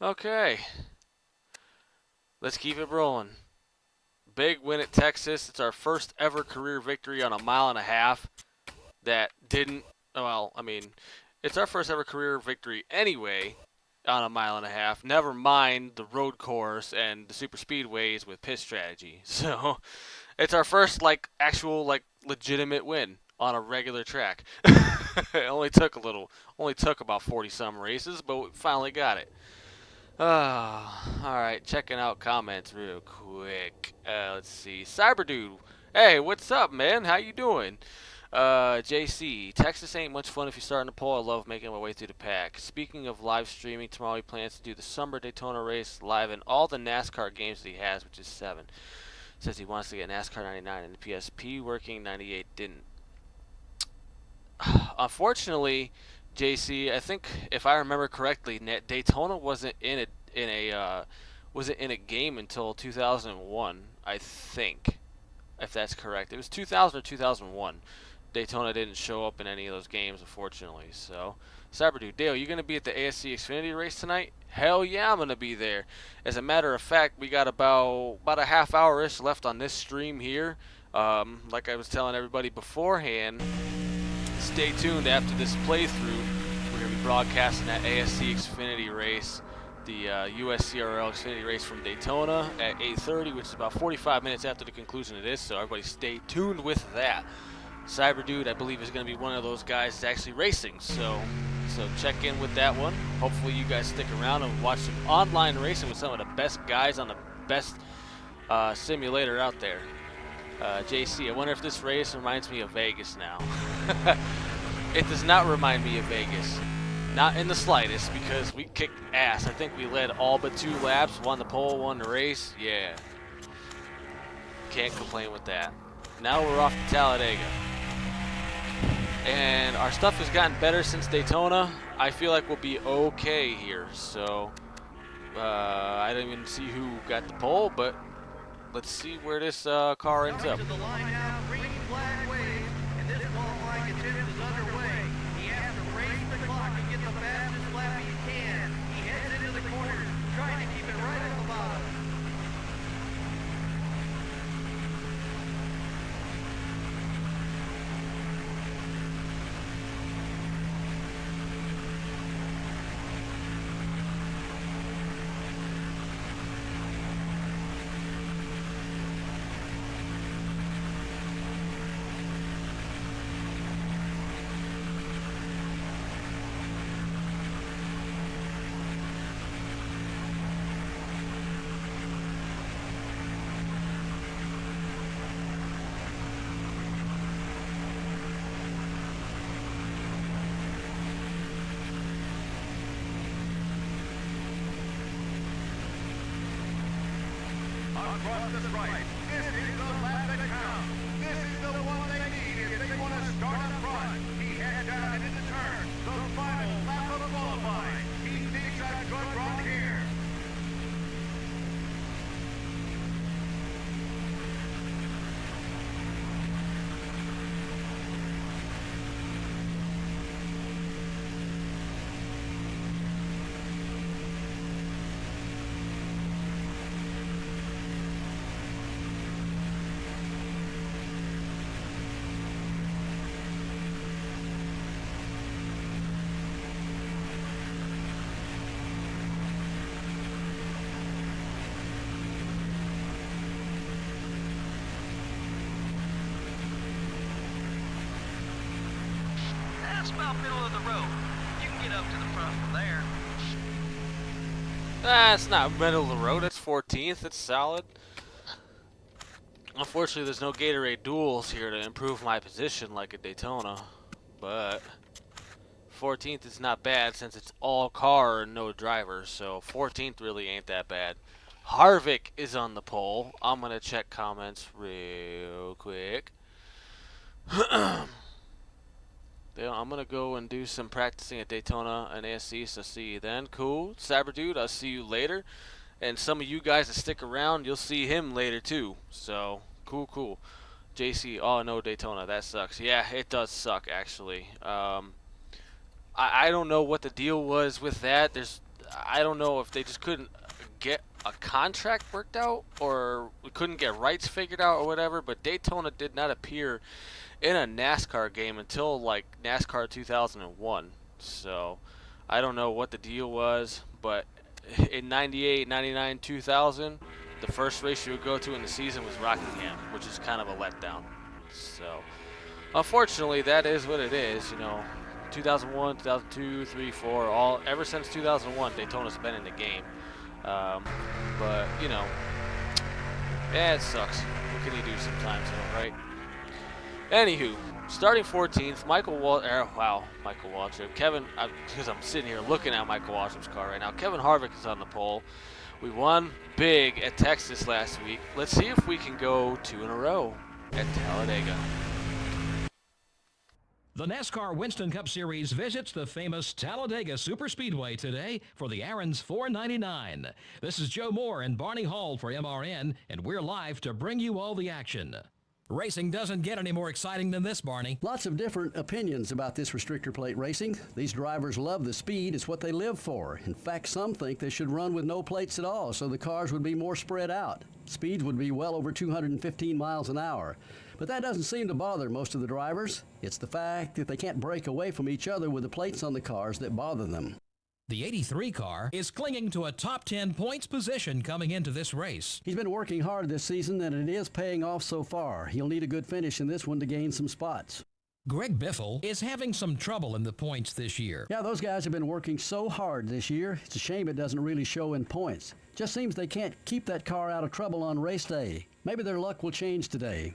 Okay, let's keep it rolling. Big win at Texas. It's our first ever career victory on a mile and a half that didn't, well, I mean, it's our first ever career victory anyway on a mile and a half. Never mind the road course and the super speedways with pit strategy. So it's our first actual legitimate win on a regular track. It only took about 40 some races, but we finally got it. All right, checking out comments real quick. Let's see, Cyberdude. Hey, what's up, man? How you doing? JC, Texas ain't much fun if you're starting to pull. I love making my way through the pack. Speaking of live streaming, tomorrow he plans to do the Summer Daytona race live in all the NASCAR games that he has, which is 7. Says he wants to get NASCAR 99 and the PSP working. 98 didn't. Unfortunately, JC, I think if I remember correctly, Daytona wasn't in a game until 2001. I think, if that's correct, it was 2000 or 2001. Daytona didn't show up in any of those games, unfortunately. So, Cyberdude, Dale, you gonna be at the ASC Xfinity race tonight? Hell yeah, I'm gonna be there. As a matter of fact, we got about a half hour-ish left on this stream here. Like I was telling everybody beforehand, stay tuned after this playthrough. We're going to be broadcasting that ASC Xfinity race, the USCRL Xfinity race from Daytona at 8:30, which is about 45 minutes after the conclusion of this, so everybody stay tuned with that. Cyberdude, I believe, is going to be one of those guys that's actually racing, so check in with that one. Hopefully you guys stick around and watch some online racing with some of the best guys on the best simulator out there. JC, I wonder if this race reminds me of Vegas now. It does not remind me of Vegas. Not in the slightest, because we kicked ass. I think we led all but 2 laps, won the pole, won the race. Yeah. Can't complain with that. Now we're off to Talladega. And our stuff has gotten better since Daytona. I feel like we'll be okay here. So, I don't even see who got the pole, but let's see where this car ends up. To the line now, green flag wave, and this qualifying continues is underway. He has to race the clock and get the fastest lap he can. He heads into the corner, trying to keep it right at the bottom. Across the stripe. This is the lap that counts. This is the one they need if they want to start up front. He heads down into the turn. The final lap of qualifying. He needs a good run here. That's about middle of the road. You can get up to the front from there. That's not middle of the road. It's 14th. It's solid. Unfortunately, there's no Gatorade duels here to improve my position like at Daytona. But 14th is not bad since it's all car and no driver. So 14th really ain't that bad. Harvick is on the pole. I'm going to check comments real quick. I'm going to go and do some practicing at Daytona and ASC, so see you then. Cool. Cyberdude, I'll see you later. And some of you guys that stick around, you'll see him later too. So, cool. JC, oh no, Daytona, that sucks. Yeah, it does suck, actually. I don't know what the deal was with that. I don't know if they just couldn't get a contract worked out, or we couldn't get rights figured out, or whatever. But Daytona did not appear in a NASCAR game until like NASCAR 2001. So I don't know what the deal was, but in 98, 99, 2000, the first race you would go to in the season was Rockingham, which is kind of a letdown. So unfortunately, that is what it is. 2001, 2002, 3, 4, all ever since 2001, Daytona's been in the game. But yeah, it sucks. What can you do sometimes, right? Anywho, starting 14th, Michael Waltrip. Kevin, because I'm sitting here looking at Michael Waltrip's car right now. Kevin Harvick is on the pole. We won big at Texas last week. Let's see if we can go 2 in a row at Talladega. The NASCAR Winston Cup Series visits the famous Talladega Superspeedway today for the Aaron's 499. This is Joe Moore and Barney Hall for MRN, and we're live to bring you all the action. Racing doesn't get any more exciting than this, Barney. Lots of different opinions about this restrictor plate racing. These drivers love the speed. It's what they live for. In fact, some think they should run with no plates at all so the cars would be more spread out. Speeds would be well over 215 miles an hour. But that doesn't seem to bother most of the drivers. It's the fact that they can't break away from each other with the plates on the cars that bother them. The 83 car is clinging to a top 10 points position coming into this race. He's been working hard this season, and it is paying off so far. He'll need a good finish in this one to gain some spots. Greg Biffle is having some trouble in the points this year. Yeah, those guys have been working so hard this year. It's a shame it doesn't really show in points. Just seems they can't keep that car out of trouble on race day. Maybe their luck will change today.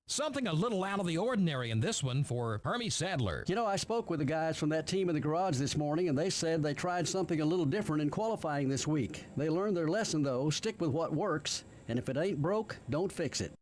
Something a little out of the ordinary in this one for Hermie Sadler. I spoke with the guys from that team in the garage this morning, and they said they tried something a little different in qualifying this week. They learned their lesson, though. Stick with what works, and if it ain't broke, don't fix it.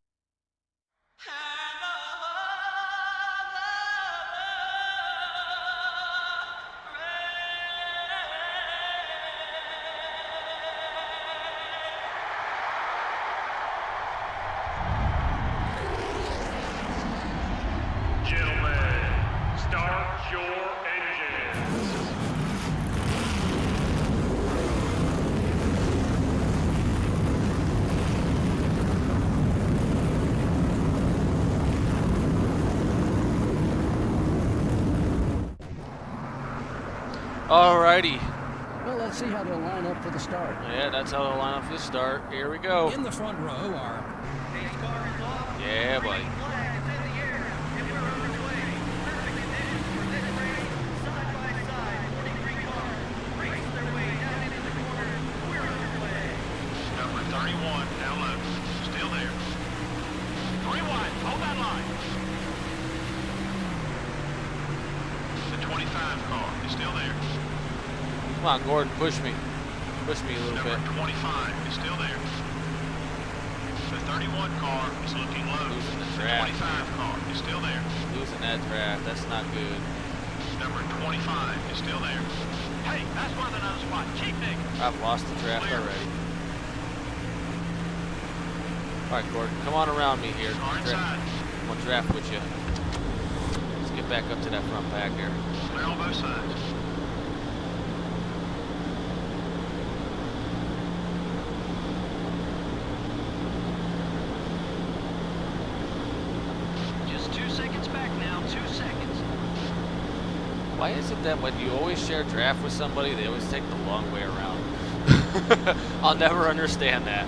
Alrighty. Well, let's see how they'll line up for the start. Yeah, that's how they'll line up for the start. Here we go. In the front row are... Yeah, buddy. Number 31, down low. Still there. 3 wide. Hold that line. The 25 car is still there. Come on, Gordon, push me. Push me a little Number bit. 25 is still there. The 31 car is looking low. Losing the The track. 25 car is still there. Losing that draft. That's not good. Number 25 is still there. Hey, that's one of the nose spot. Keep digging. I've lost the draft Clear. already. Alright, Gordon, come on around me here. Car inside. I'm gonna draft with you. Let's get back up to that front pack there. Clear on both sides. Just 2 seconds back now, 2 seconds. Why is it that when you always share draft with somebody, they always take the long way around? I'll never understand that.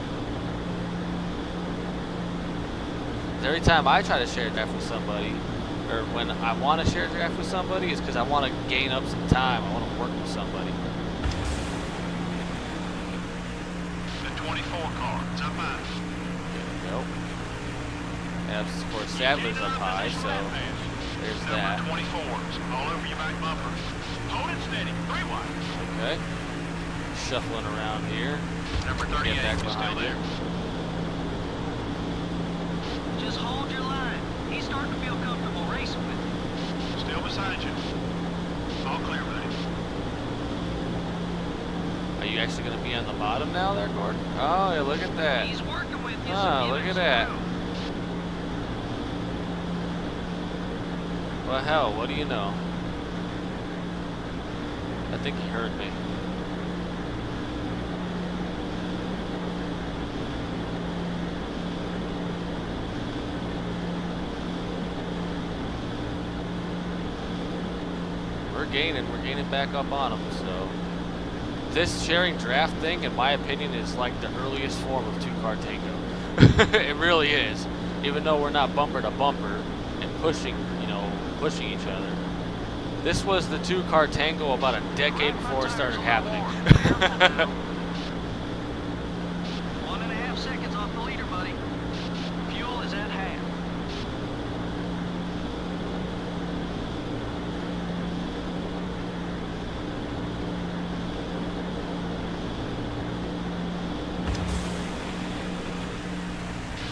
Every time I try to share draft with somebody, or when I want to share draft with somebody, it's because I want to gain up some time. I want to work with somebody. The 24 car is up high. There we go. And of course, Sadler's up high, so there's that. Number 24's all over your back bumper. Hold it steady. 3 wide. Okay. Shuffling around here. Number Get 38 back is still behind there. you. Just hold your line. He's starting to feel comfortable racing with you. Still beside you. All clear, buddy. Are you actually going to be on the bottom now there, Gordon? Oh, yeah, look at that. He's working with you. Oh, look at that. Well, hell, what do you know? I think he heard me. gaining back up on them. So this sharing draft thing, in my opinion, is like the earliest form of two-car tango. It really is. Even though we're not bumper to bumper and pushing each other. This was the two-car tango about a decade before it started happening. 1.5 seconds off the leader, buddy. Fuel is at half.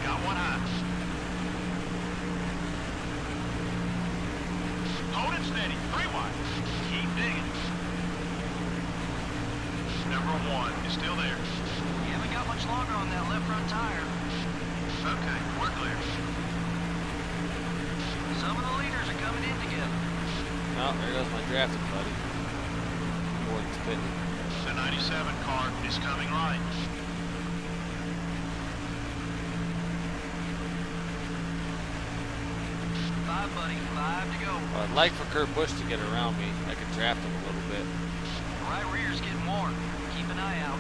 Got one high. Hold it steady. 3 wide. Keep digging. Number 1 is still there. You haven't got much longer on that left front tire. Okay, we're clear. Some of the leaders are coming in together. Oh, there goes my drafting buddy. Gordon's pitting. The 97 car is coming right. Five, buddy. 5 to go. Well, I'd like for Kurt Busch to get around me. I could draft him a little bit. The right rear's getting warm. Keep an eye out.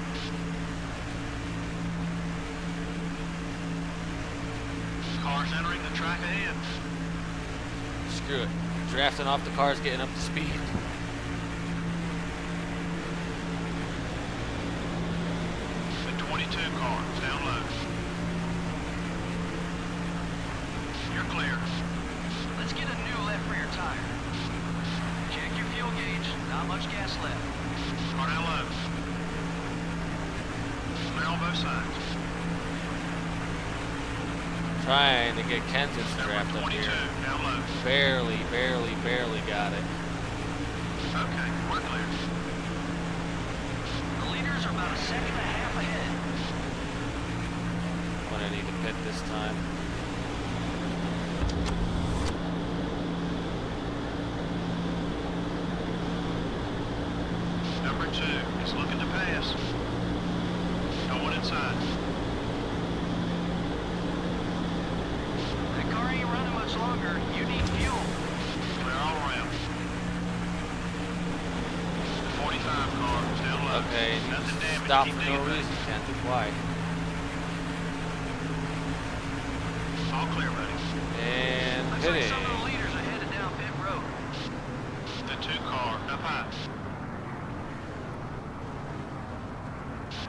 Cars entering the track ahead. Screw it. Drafting off the cars, getting up to speed. The 22 car is down low. You're clear. Let's get a new left rear tire. Check your fuel gauge. Not much gas left. Car down low. Clear on both sides. Trying to get Kenseth's draft Number up 22 here. down low. Barely got it. Okay, we're clear. The leaders are about 1.5 seconds ahead. What I need to pit this time. Number 2 is looking to pass. No one inside. That car ain't running much longer. You need fuel. Clear all around. The 45 car is down low. Okay, Nothing damage. stop Keep for no digging, buddy. reason, Kenseth. Why? All clear, buddy. And Looks like pitting. some of the leaders are headed down pit road. The 2 car up high.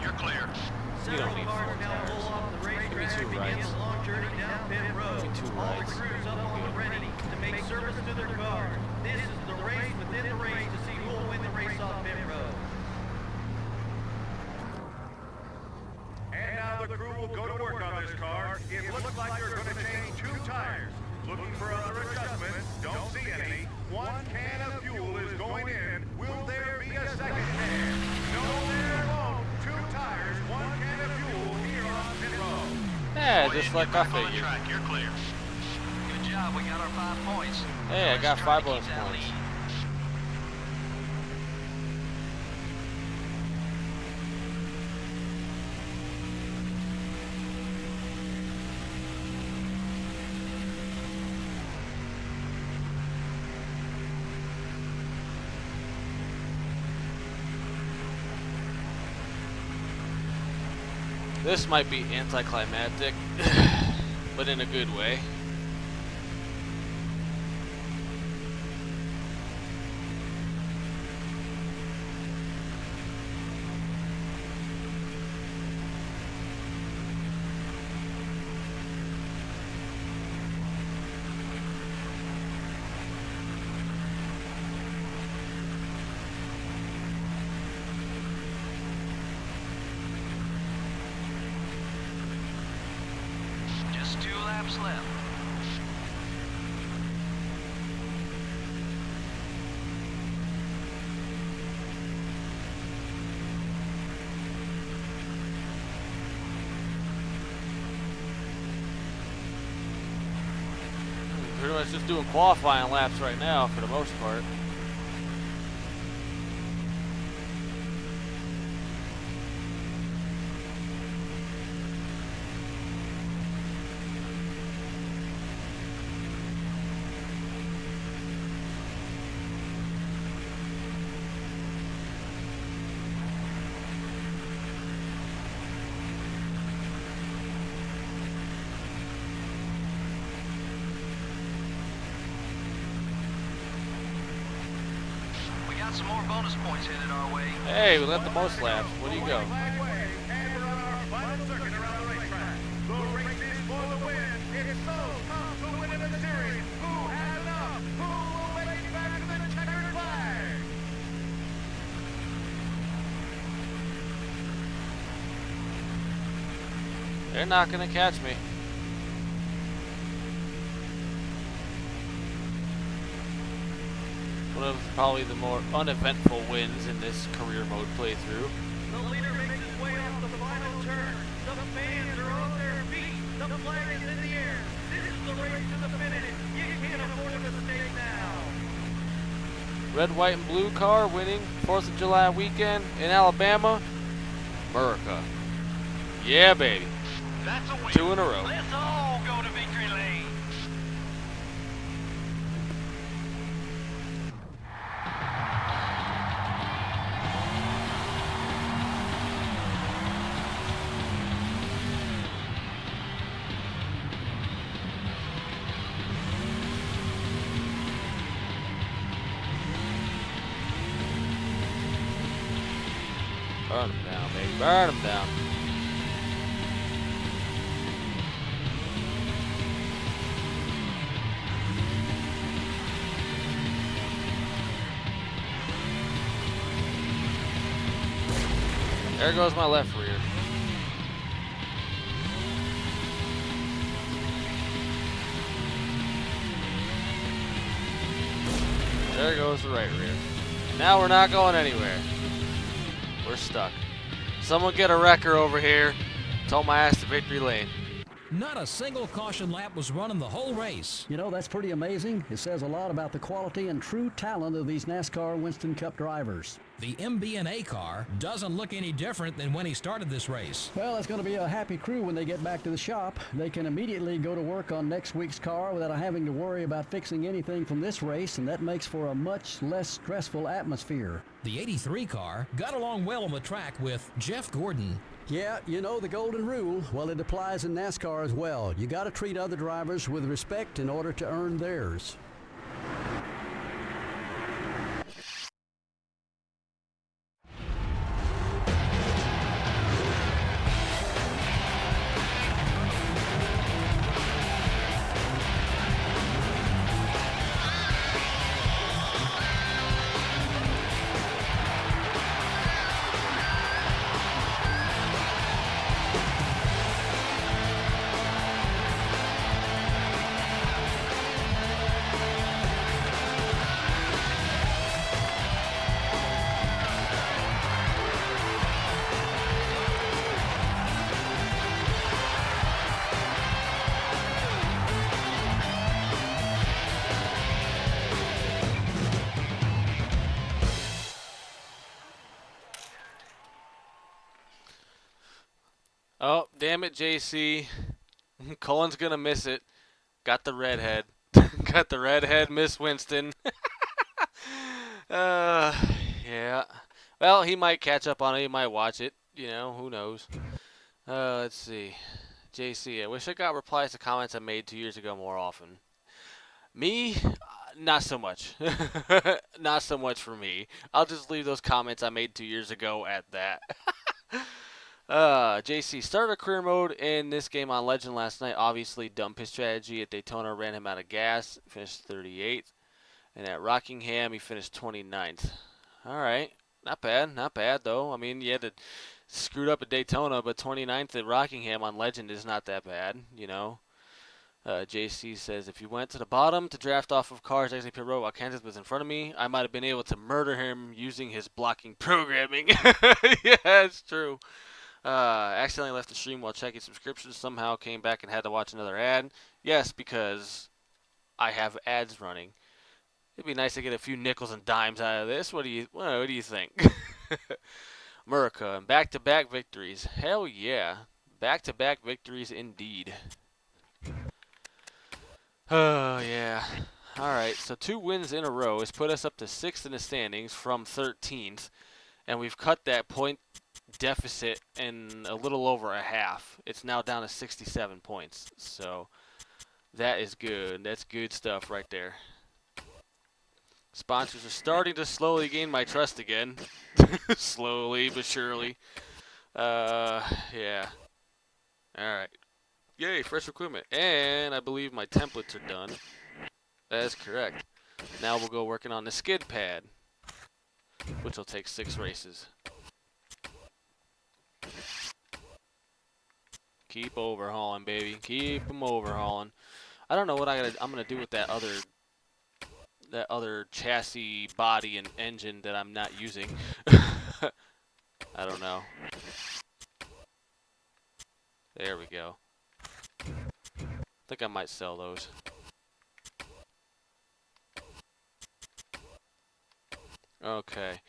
You're clear. You don't need cars 4 now pull tires. off the Give me racetrack 2 and begin rights. the long journey down pit road. Give me 2 All the rights. crews up on the ready to make service to their cars. This is the race within the race to see who will win the race off pit road. And now the crew will go to work on this car. It looks like they're going to change 2 tires. Looking for other adjustments. Don't see any. 1 can of fuel is going in. Will there be a second can? No, there won't. 2 tires, 1 can of fuel here on pit road. Yeah, Go just ahead, like get I back on the figured. track. You're clear. Good job. We got our 5 points. Hey, I Let's got try 5 to keep bonus that points. lead. This might be anticlimactic, but in a good way. Just 2 laps left. Pretty much just doing qualifying laps right now for the most part. Got some more bonus points headed our way. Hey, we left the most laps. Where do you go? Flag wave, and we're on our final circuit around the racetrack. The race is for the win. It's so tough to win in the series. Who has enough? Who will make it back to the checkered flag? They're not gonna catch me. One of probably the more uneventful wins in this career mode playthrough. The leader makes his way off the final turn. The fans are on their feet. The flag is in the air. This is the race to the finish. You can't afford a mistake now. Red, white, and blue car winning 4th of July weekend in Alabama. America. Yeah, baby. That's a win. 2 in a row. Let's all go to victory lane. Burn them down, baby. Burn them down. There goes my left rear. There goes the right rear. Now we're not going anywhere. We're stuck. Someone get a wrecker over here. Tow my ass to victory lane. Not a single caution lap was run in the whole race. You know, that's pretty amazing. It says a lot about the quality and true talent of these NASCAR Winston Cup drivers. The MB&A car doesn't look any different than when he started this race. Well, it's going to be a happy crew when they get back to the shop. They can immediately go to work on next week's car without having to worry about fixing anything from this race, and that makes for a much less stressful atmosphere. The 83 car got along well on the track with Jeff Gordon. Yeah, you know the golden rule. Well, it applies in NASCAR as well. You got to treat other drivers with respect in order to earn theirs. Oh, damn it, JC. Colin's gonna miss it. Got the redhead. Got the redhead, Miss Winston. Yeah. Well, he might catch up on it. He might watch it. You know, who knows. Let's see. JC, I wish I got replies to comments I made 2 years ago more often. Me? Not so much. Not so much for me. I'll just leave those comments I made 2 years ago at that. JC started career mode in this game on Legend last night. Obviously, dumped his strategy at Daytona, ran him out of gas, finished 38th. And at Rockingham, he finished 29th. All right. Not bad, though. I mean, you had to screwed up at Daytona, but 29th at Rockingham on Legend is not that bad, you know. JC says, if you went to the bottom to draft off of cars exiting pit road while Kansas was in front of me, I might have been able to murder him using his blocking programming. Yeah, it's true. Accidentally left the stream while checking subscriptions. Somehow came back and had to watch another ad. Yes, because I have ads running. It'd be nice to get a few nickels and dimes out of this. What do you think? America and back-to-back victories. Hell yeah, back-to-back victories indeed. Oh yeah. All right, so 2 wins in a row has put us up to 6th in the standings from 13th, and we've cut that point deficit in a little over a half. It's now down to 67 points. So that is good. That's good stuff right there. Sponsors are starting to slowly gain my trust again. Slowly but surely. Yeah. Alright. Yay, fresh equipment. And I believe my templates are done. That is correct. Now we'll go working on the skid pad, which will take 6 races. Keep overhauling, baby. Keep them overhauling. I don't know what I'm gonna do with that other chassis, body, and engine that I'm not using. I don't know. There we go. I think I might sell those. Okay.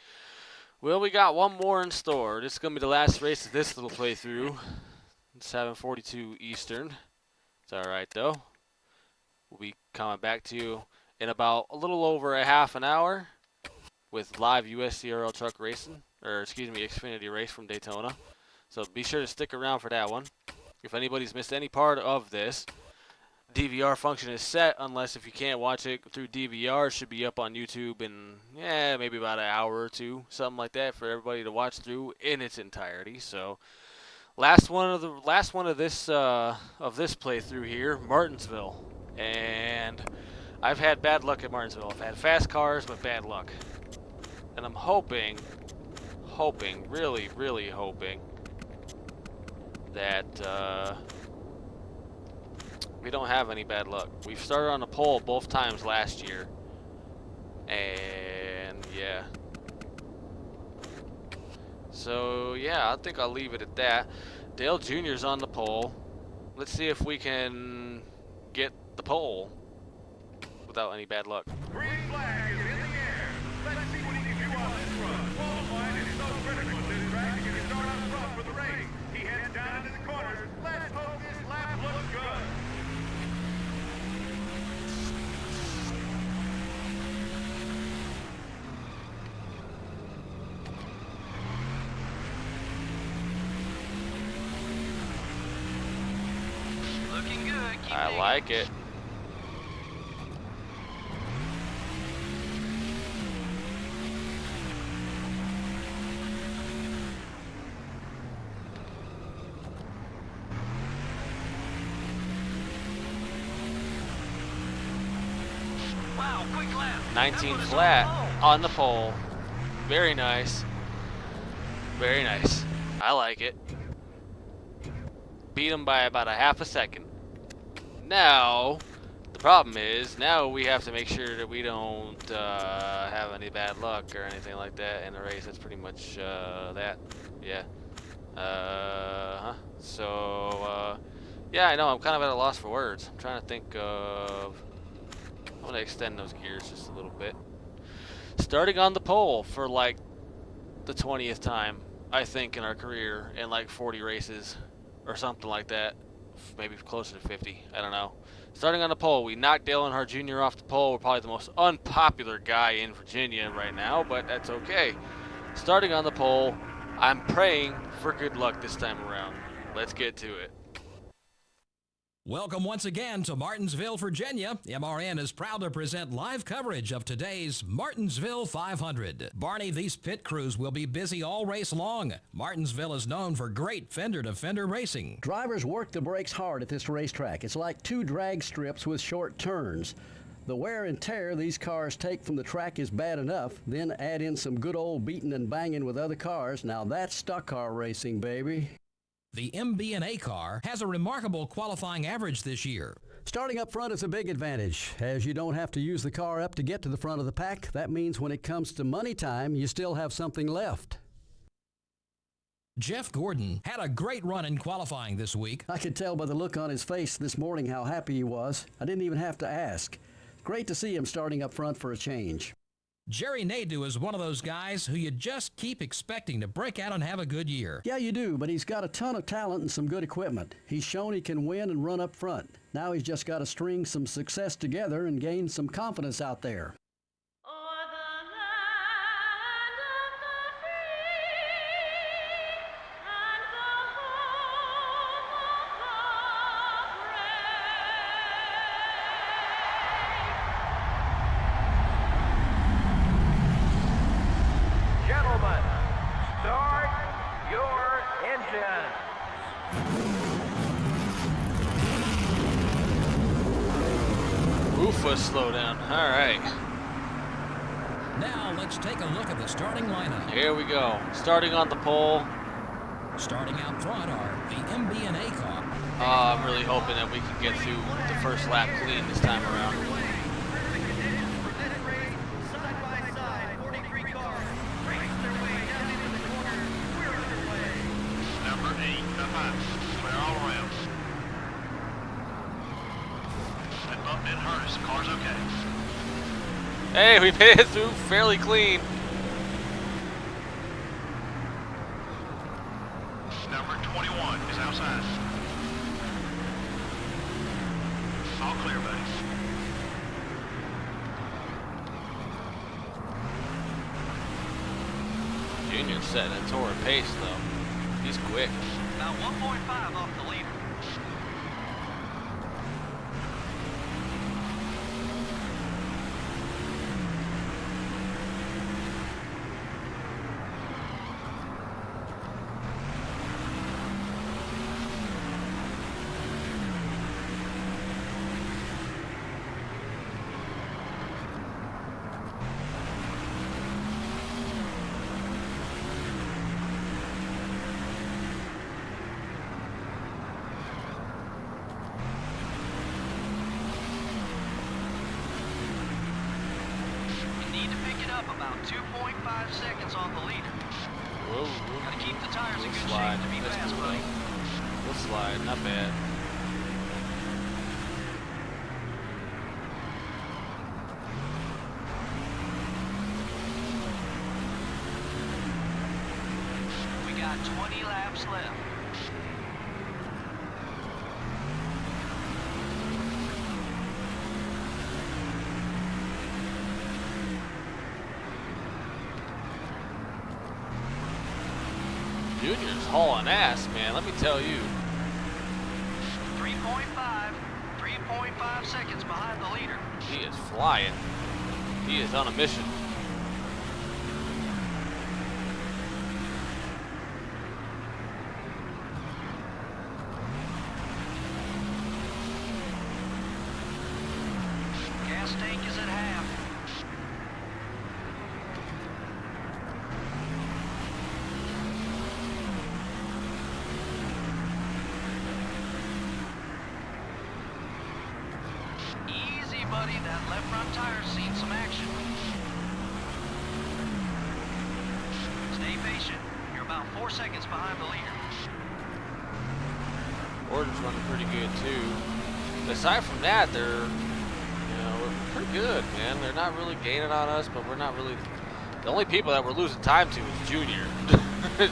Well, we got one more in store. This is going to be the last race of this little playthrough. It's 7:42 Eastern. It's alright, though. We'll be coming back to you in about a little over a half an hour with live USCRL truck racing, or excuse me, Xfinity race from Daytona. So be sure to stick around for that one. If anybody's missed any part of this, DVR function is set, unless if you can't watch it through DVR, it should be up on YouTube in maybe about an hour or two, something like that, for everybody to watch through in its entirety. So last one of this playthrough here, Martinsville, and I've had bad luck at Martinsville. I've had fast cars but bad luck, and I'm hoping, really, really hoping that we don't have any bad luck. We've started on the pole both times last year, and yeah. So yeah, I think I'll leave it at that. Dale Jr.'s on the pole. Let's see if we can get the pole without any bad luck. Green flag is in the air. Let's see what he can do on this run. Qualifying is so critical to this track. He can start up front for the race. He heads down into the corners. Let's hope this lap looks good. Looking good. Keep I digging. like it. Wow, quick lap. 19 That was flat on on the pole. Very nice. Very nice. I like it. Beat him by about a half a second. Now, the problem is, now we have to make sure that we don't have any bad luck or anything like that in the race. That's pretty much that. Yeah. So, yeah, I know. I'm kind of at a loss for words. I'm trying to think of... I'm going to extend those gears just a little bit. Starting on the pole for like the 20th time, I think, in our career, in like 40 races or something like that. Maybe closer to 50. I don't know. Starting on the pole, we knocked Dale Earnhardt Jr. off the pole. We're probably the most unpopular guy in Virginia right now, but that's okay. Starting on the pole, I'm praying for good luck this time around. Let's get to it. Welcome once again to Martinsville, Virginia. MRN is proud to present live coverage of today's Martinsville 500. Barney, these pit crews will be busy all race long. Martinsville is known for great fender-to-fender racing. Drivers work the brakes hard at this racetrack. It's like 2 drag strips with short turns. The wear and tear these cars take from the track is bad enough. Then add in some good old beating and banging with other cars. Now that's stock car racing, baby. The MB&A car has a remarkable qualifying average this year. Starting up front is a big advantage, as you don't have to use the car up to get to the front of the pack. That means when it comes to money time, you still have something left. Jeff Gordon had a great run in qualifying this week. I could tell by the look on his face this morning how happy he was. I didn't even have to ask. Great to see him starting up front for a change. Jerry Nadeau is one of those guys who you just keep expecting to break out and have a good year. Yeah, you do, but he's got a ton of talent and some good equipment. He's shown he can win and run up front. Now he's just got to string some success together and gain some confidence out there. foot slowdown. All right. Now let's take a look at the starting lineup. Here we go. Starting on the pole. Starting out front are the MB&A car. I'm really hoping that we can get through the first lap clean this time around. Number 8, come on. Clear all around. That bump didn't hurt us. The car's okay. Hey, we made it through fairly clean. Number 21 is outside. All clear, buddies. Junior's setting a torrid pace, though. He's quick. About 1.5 off the leader. About 2.5 seconds on the leader. Whoa. Gotta keep the tires in good Slide. shape to be That's fast, cool. buddy. We'll slide. Not bad. We got 20 laps left. Junior's hauling ass, man. Let me tell you. 3.5 seconds behind the leader. He is flying. He is on a mission. Gas tank is at half. Easy, buddy. That left front tire's seen some action. Stay patient. You're about 4 seconds behind the leader. Order's running pretty good too. Aside from that, they're we're pretty good, man. They're not really gaining on us, but we're not really. The only people that we're losing time to is Junior.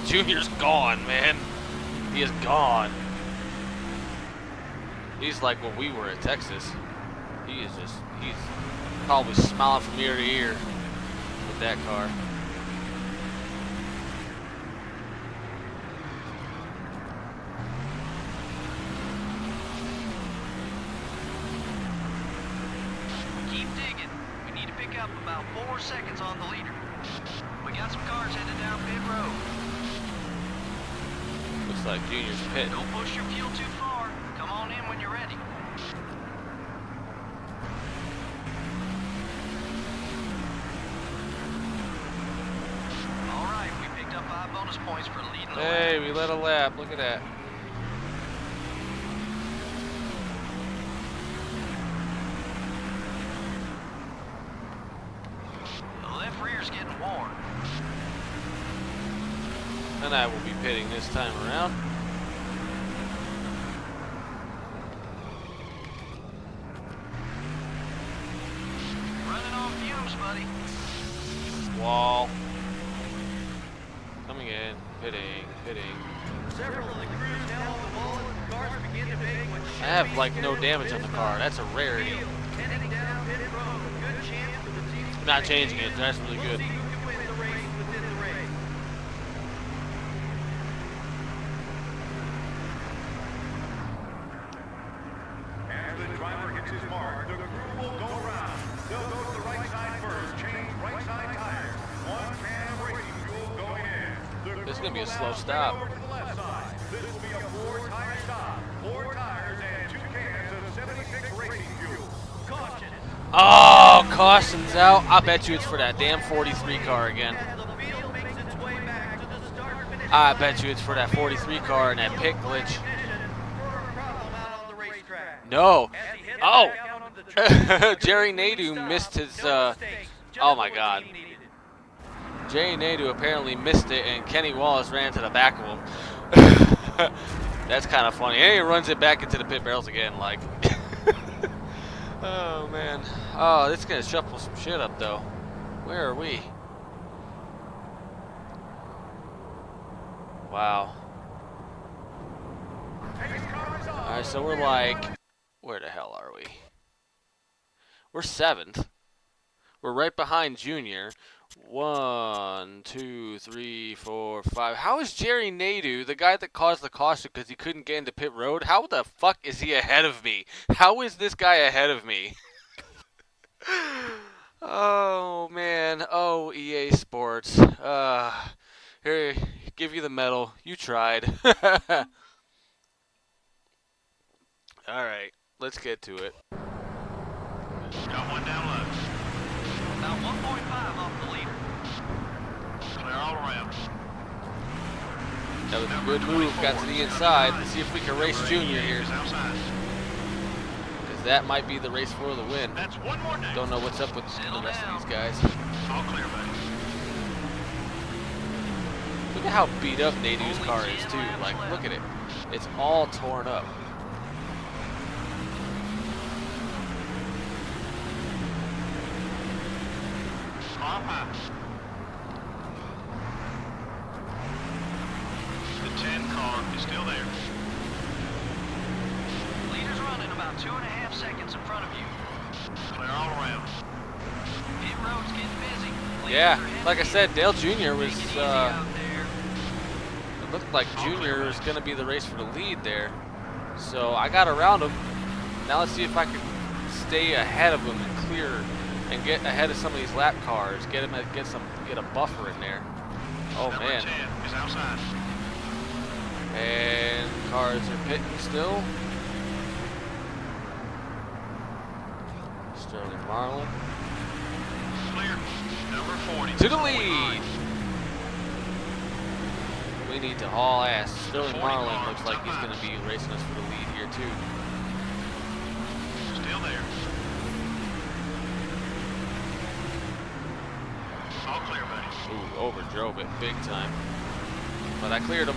Junior's gone, man. He is gone. He's like when we were at Texas. He's probably smiling from ear to ear with that car. Keep digging. We need to pick up about 4 seconds on the leader. We got some cars headed down pit road. Looks like Junior's pit. Don't push your fuel too far. Come on in when you're ready. All right, we picked up 5 bonus points for leading the Hey, lap. we led a lap. Look at that. The left rear's getting warm. And I will be pitting this time around. Running on fumes, buddy. Wall. Coming in. Pitting. Several of the crews now on the wall as the cars begin to make what I have like no damage on the car. That's a rarity. heading down pit road. Good chance for the team to I'm not changing it. That's really good. see who can win the race within the race. As the driver hits his mark, the crew will go around. They'll go to the right side first, change right side tires. 1 can of racing fuel going in. The This is gonna be a crew slow will now stop. over to the left side. This will be a 4-tire stop. 4 tires and 2 cans of 76 racing fuel. Caution! Oh, caution's out. I bet you it's for that damn 43 car again. I bet you it's for that 43 car and that pit glitch. No. Oh. Jerry Nadeau missed his, oh my God. Jerry Nadeau apparently missed it and Kenny Wallace ran to the back of him. That's kind of funny. And he runs it back into the pit barrels again, like. Oh, man. Oh, this is going to shuffle some shit up, though. Where are we? Wow. Alright, so we're like... Where the hell are we? We're 7th. We're right behind Junior. 1, 2, 3, 4, 5. How is Jerry Nadeau, the guy that caused the caution because he couldn't get into pit road, how the fuck is he ahead of me? How is this guy ahead of me? Oh, man. Oh, EA Sports. Here, give you the medal. You tried. Alright, let's get to it. Got one down low. About 1.5 off the leader. Clear all around. That was a good move. Got to the inside. Let's see if we can race Junior here. Outside. Because that might be the race for the win. That's one more down. Don't know what's up with the rest of these guys. All clear, buddy. Look at how beat up Nadeau's car is, too. Like, look at it. It's all torn up. The 10 car is still there. Leader's running about 2.5 seconds in front of you. Clear all around. Pit road's getting busy. Yeah, like I said, Dale Jr. was, it looked like Junior was going to be the race for the lead there. So I got around him. Now let's see if I can stay ahead of him and clear and get ahead of some of these lap cars. Get a buffer in there. Oh man. 10 is outside. And cars are pitting still. Sterling Marlin. Clear. Number 40. To the lead. We need to haul ass. Sterling Marlin looks like he's going to be racing us for the lead here too. Still there. All clear, buddy. Ooh, overdrove it big time. But I cleared him.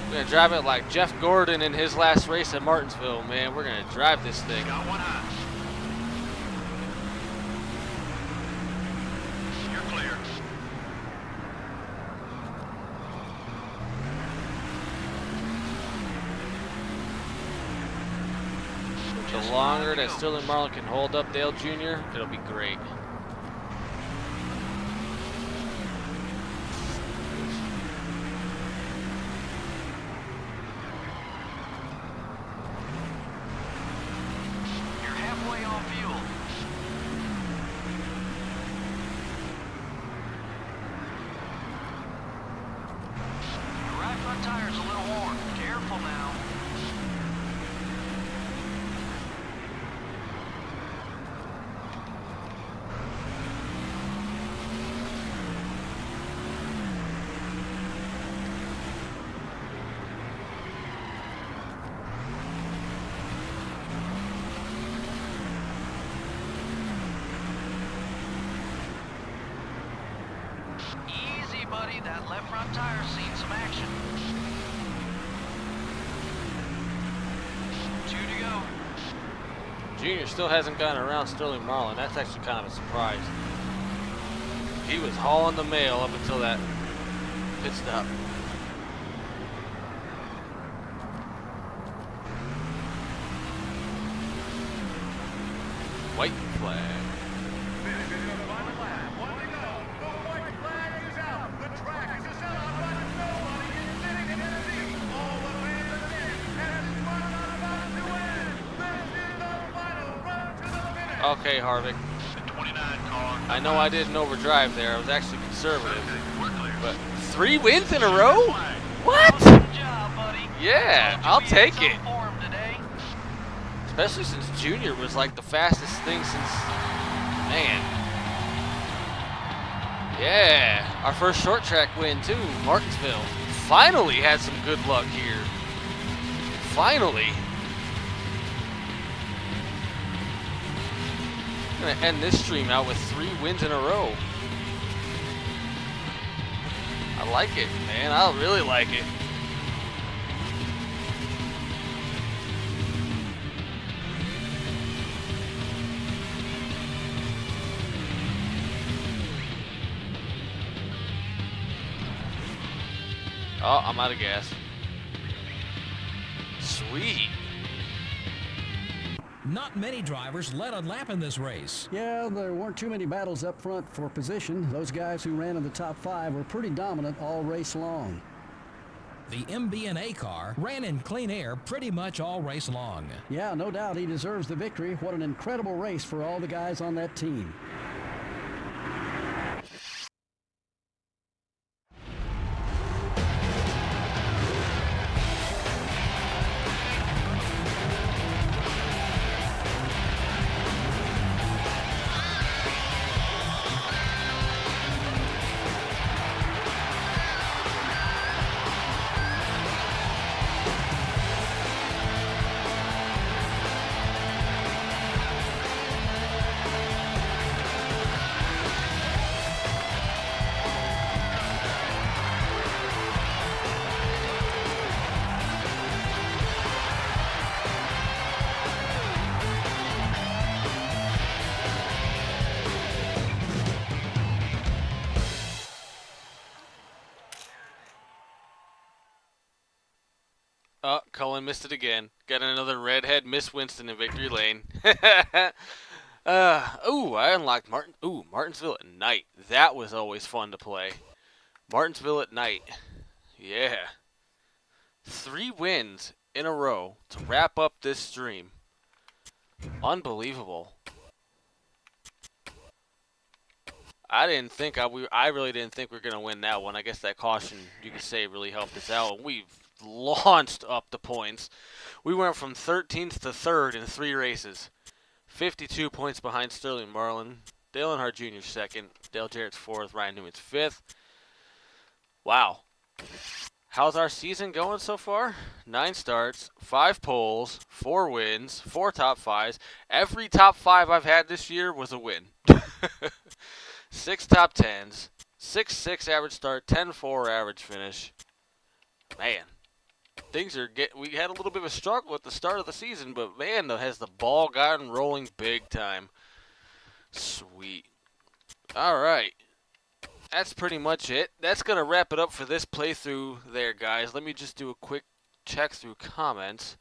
We're going to drive it like Jeff Gordon in his last race at Martinsville, man. We're going to drive this thing. Got one high. You're clear. The longer that Sterling Marlin can hold up Dale Jr., it'll be great. You're halfway on fuel. The right front tire's a little worn. Careful now. Easy, buddy. That left front tire's seen some action. 2 to go. Junior still hasn't gotten around Sterling Marlin. That's actually kind of a surprise. He was hauling the mail up until that pit stop. White flag. This is the final lap. One to go. The white flag is out. The track is a sellout, but nobody is sitting in the seat. All the fans are in, and this one's not about to end. This is the final run to the finish. Okay, Harvick. The 29 car. I know I didn't overdrive there. I was actually conservative. We're clear. But 3 wins in a row? What? Good job, buddy. Yeah, I'll take it. Form today. Especially since Junior was like the fastest thing since, man. Yeah, our first short track win too, Martinsville. Finally had some good luck here. Finally. Gonna end this stream out with 3 wins in a row. I like it, man. I really like it. Oh, I'm out of gas. Sweet. Not many drivers led a lap in this race. Yeah, there weren't too many battles up front for position. Those guys who ran in the top 5 were pretty dominant all race long. The MB&A car ran in clean air pretty much all race long. Yeah, no doubt he deserves the victory. What an incredible race for all the guys on that team. Oh, Cullen missed it again. Got another redhead Miss Winston in victory lane. I unlocked Martinsville at night. That was always fun to play. Martinsville at night. Yeah. 3 wins in a row to wrap up this stream. Unbelievable. I really didn't think we were going to win that one. I guess that caution, you could say, really helped us out. We've launched up the points. We went from 13th to 3rd in 3 races. 52 points behind Sterling Marlin. Dale Earnhardt Jr. 2nd. Dale Jarrett's 4th. Ryan Newman's 5th. Wow. How's our season going so far? 9 starts, 5 poles, 4 wins, 4 top 5s. Every top 5 I've had this year was a win. 6 top 10s, 6.6 average start, 10.4 average finish. Man, we had a little bit of a struggle at the start of the season, but man, has the ball gotten rolling big time. Sweet. All right. That's pretty much it. That's going to wrap it up for this playthrough there, guys. Let me just do a quick check through comments.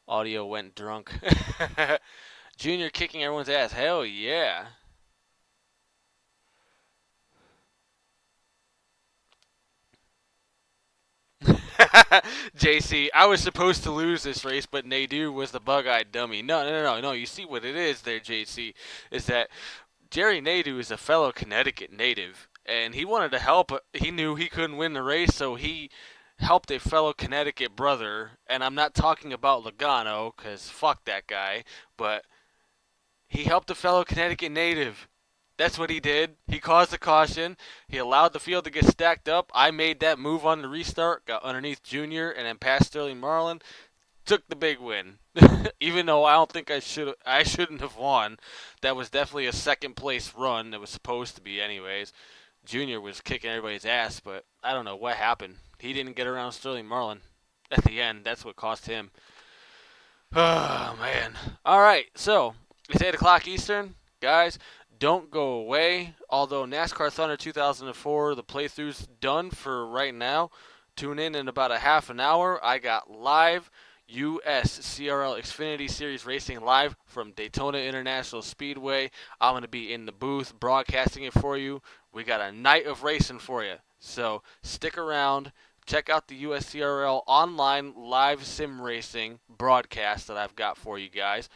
Audio went drunk. Junior kicking everyone's ass. Hell yeah. JC, I was supposed to lose this race, but Nadeau was the bug-eyed dummy. No. You see what it is there, JC, is that Jerry Nadeau is a fellow Connecticut native, and he wanted to help. He knew he couldn't win the race, so he helped a fellow Connecticut brother, and I'm not talking about Logano, because fuck that guy, but he helped a fellow Connecticut native. That's what he did. He caused the caution. He allowed the field to get stacked up. I made that move on the restart, got underneath Junior, and then past Sterling Marlin. Took the big win. Even though I don't think I shouldn't have won. That was definitely a second place run. It was supposed to be anyways. Junior was kicking everybody's ass, but I don't know what happened. He didn't get around Sterling Marlin at the end. That's what cost him. Oh, man. All right, so it's 8 o'clock Eastern. Guys, don't go away. Although NASCAR Thunder 2004, the playthrough's done for right now. Tune in about a half an hour. I got live US CRL Xfinity Series racing live from Daytona International Speedway. I'm going to be in the booth broadcasting it for you. We got a night of racing for you. So stick around. Check out the US CRL online live sim racing broadcast that I've got for you guys.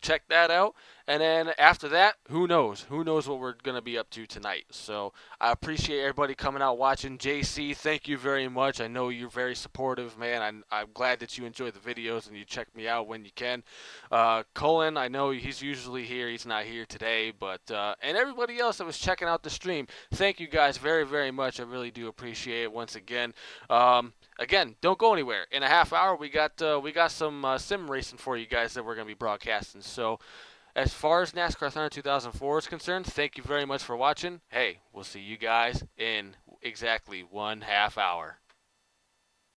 Check that out. And then after that, who knows? Who knows what we're going to be up to tonight? So I appreciate everybody coming out watching. JC, thank you very much. I know you're very supportive, man. I'm glad that you enjoy the videos and you check me out when you can. Colin, I know he's usually here. He's not here today. But and everybody else that was checking out the stream, thank you guys very, very much. I really do appreciate it once again. Again, don't go anywhere. In a half hour, we got some sim racing for you guys that we're going to be broadcasting. So as far as NASCAR Thunder 2004 is concerned, thank you very much for watching. Hey, we'll see you guys in exactly 1/2 hour.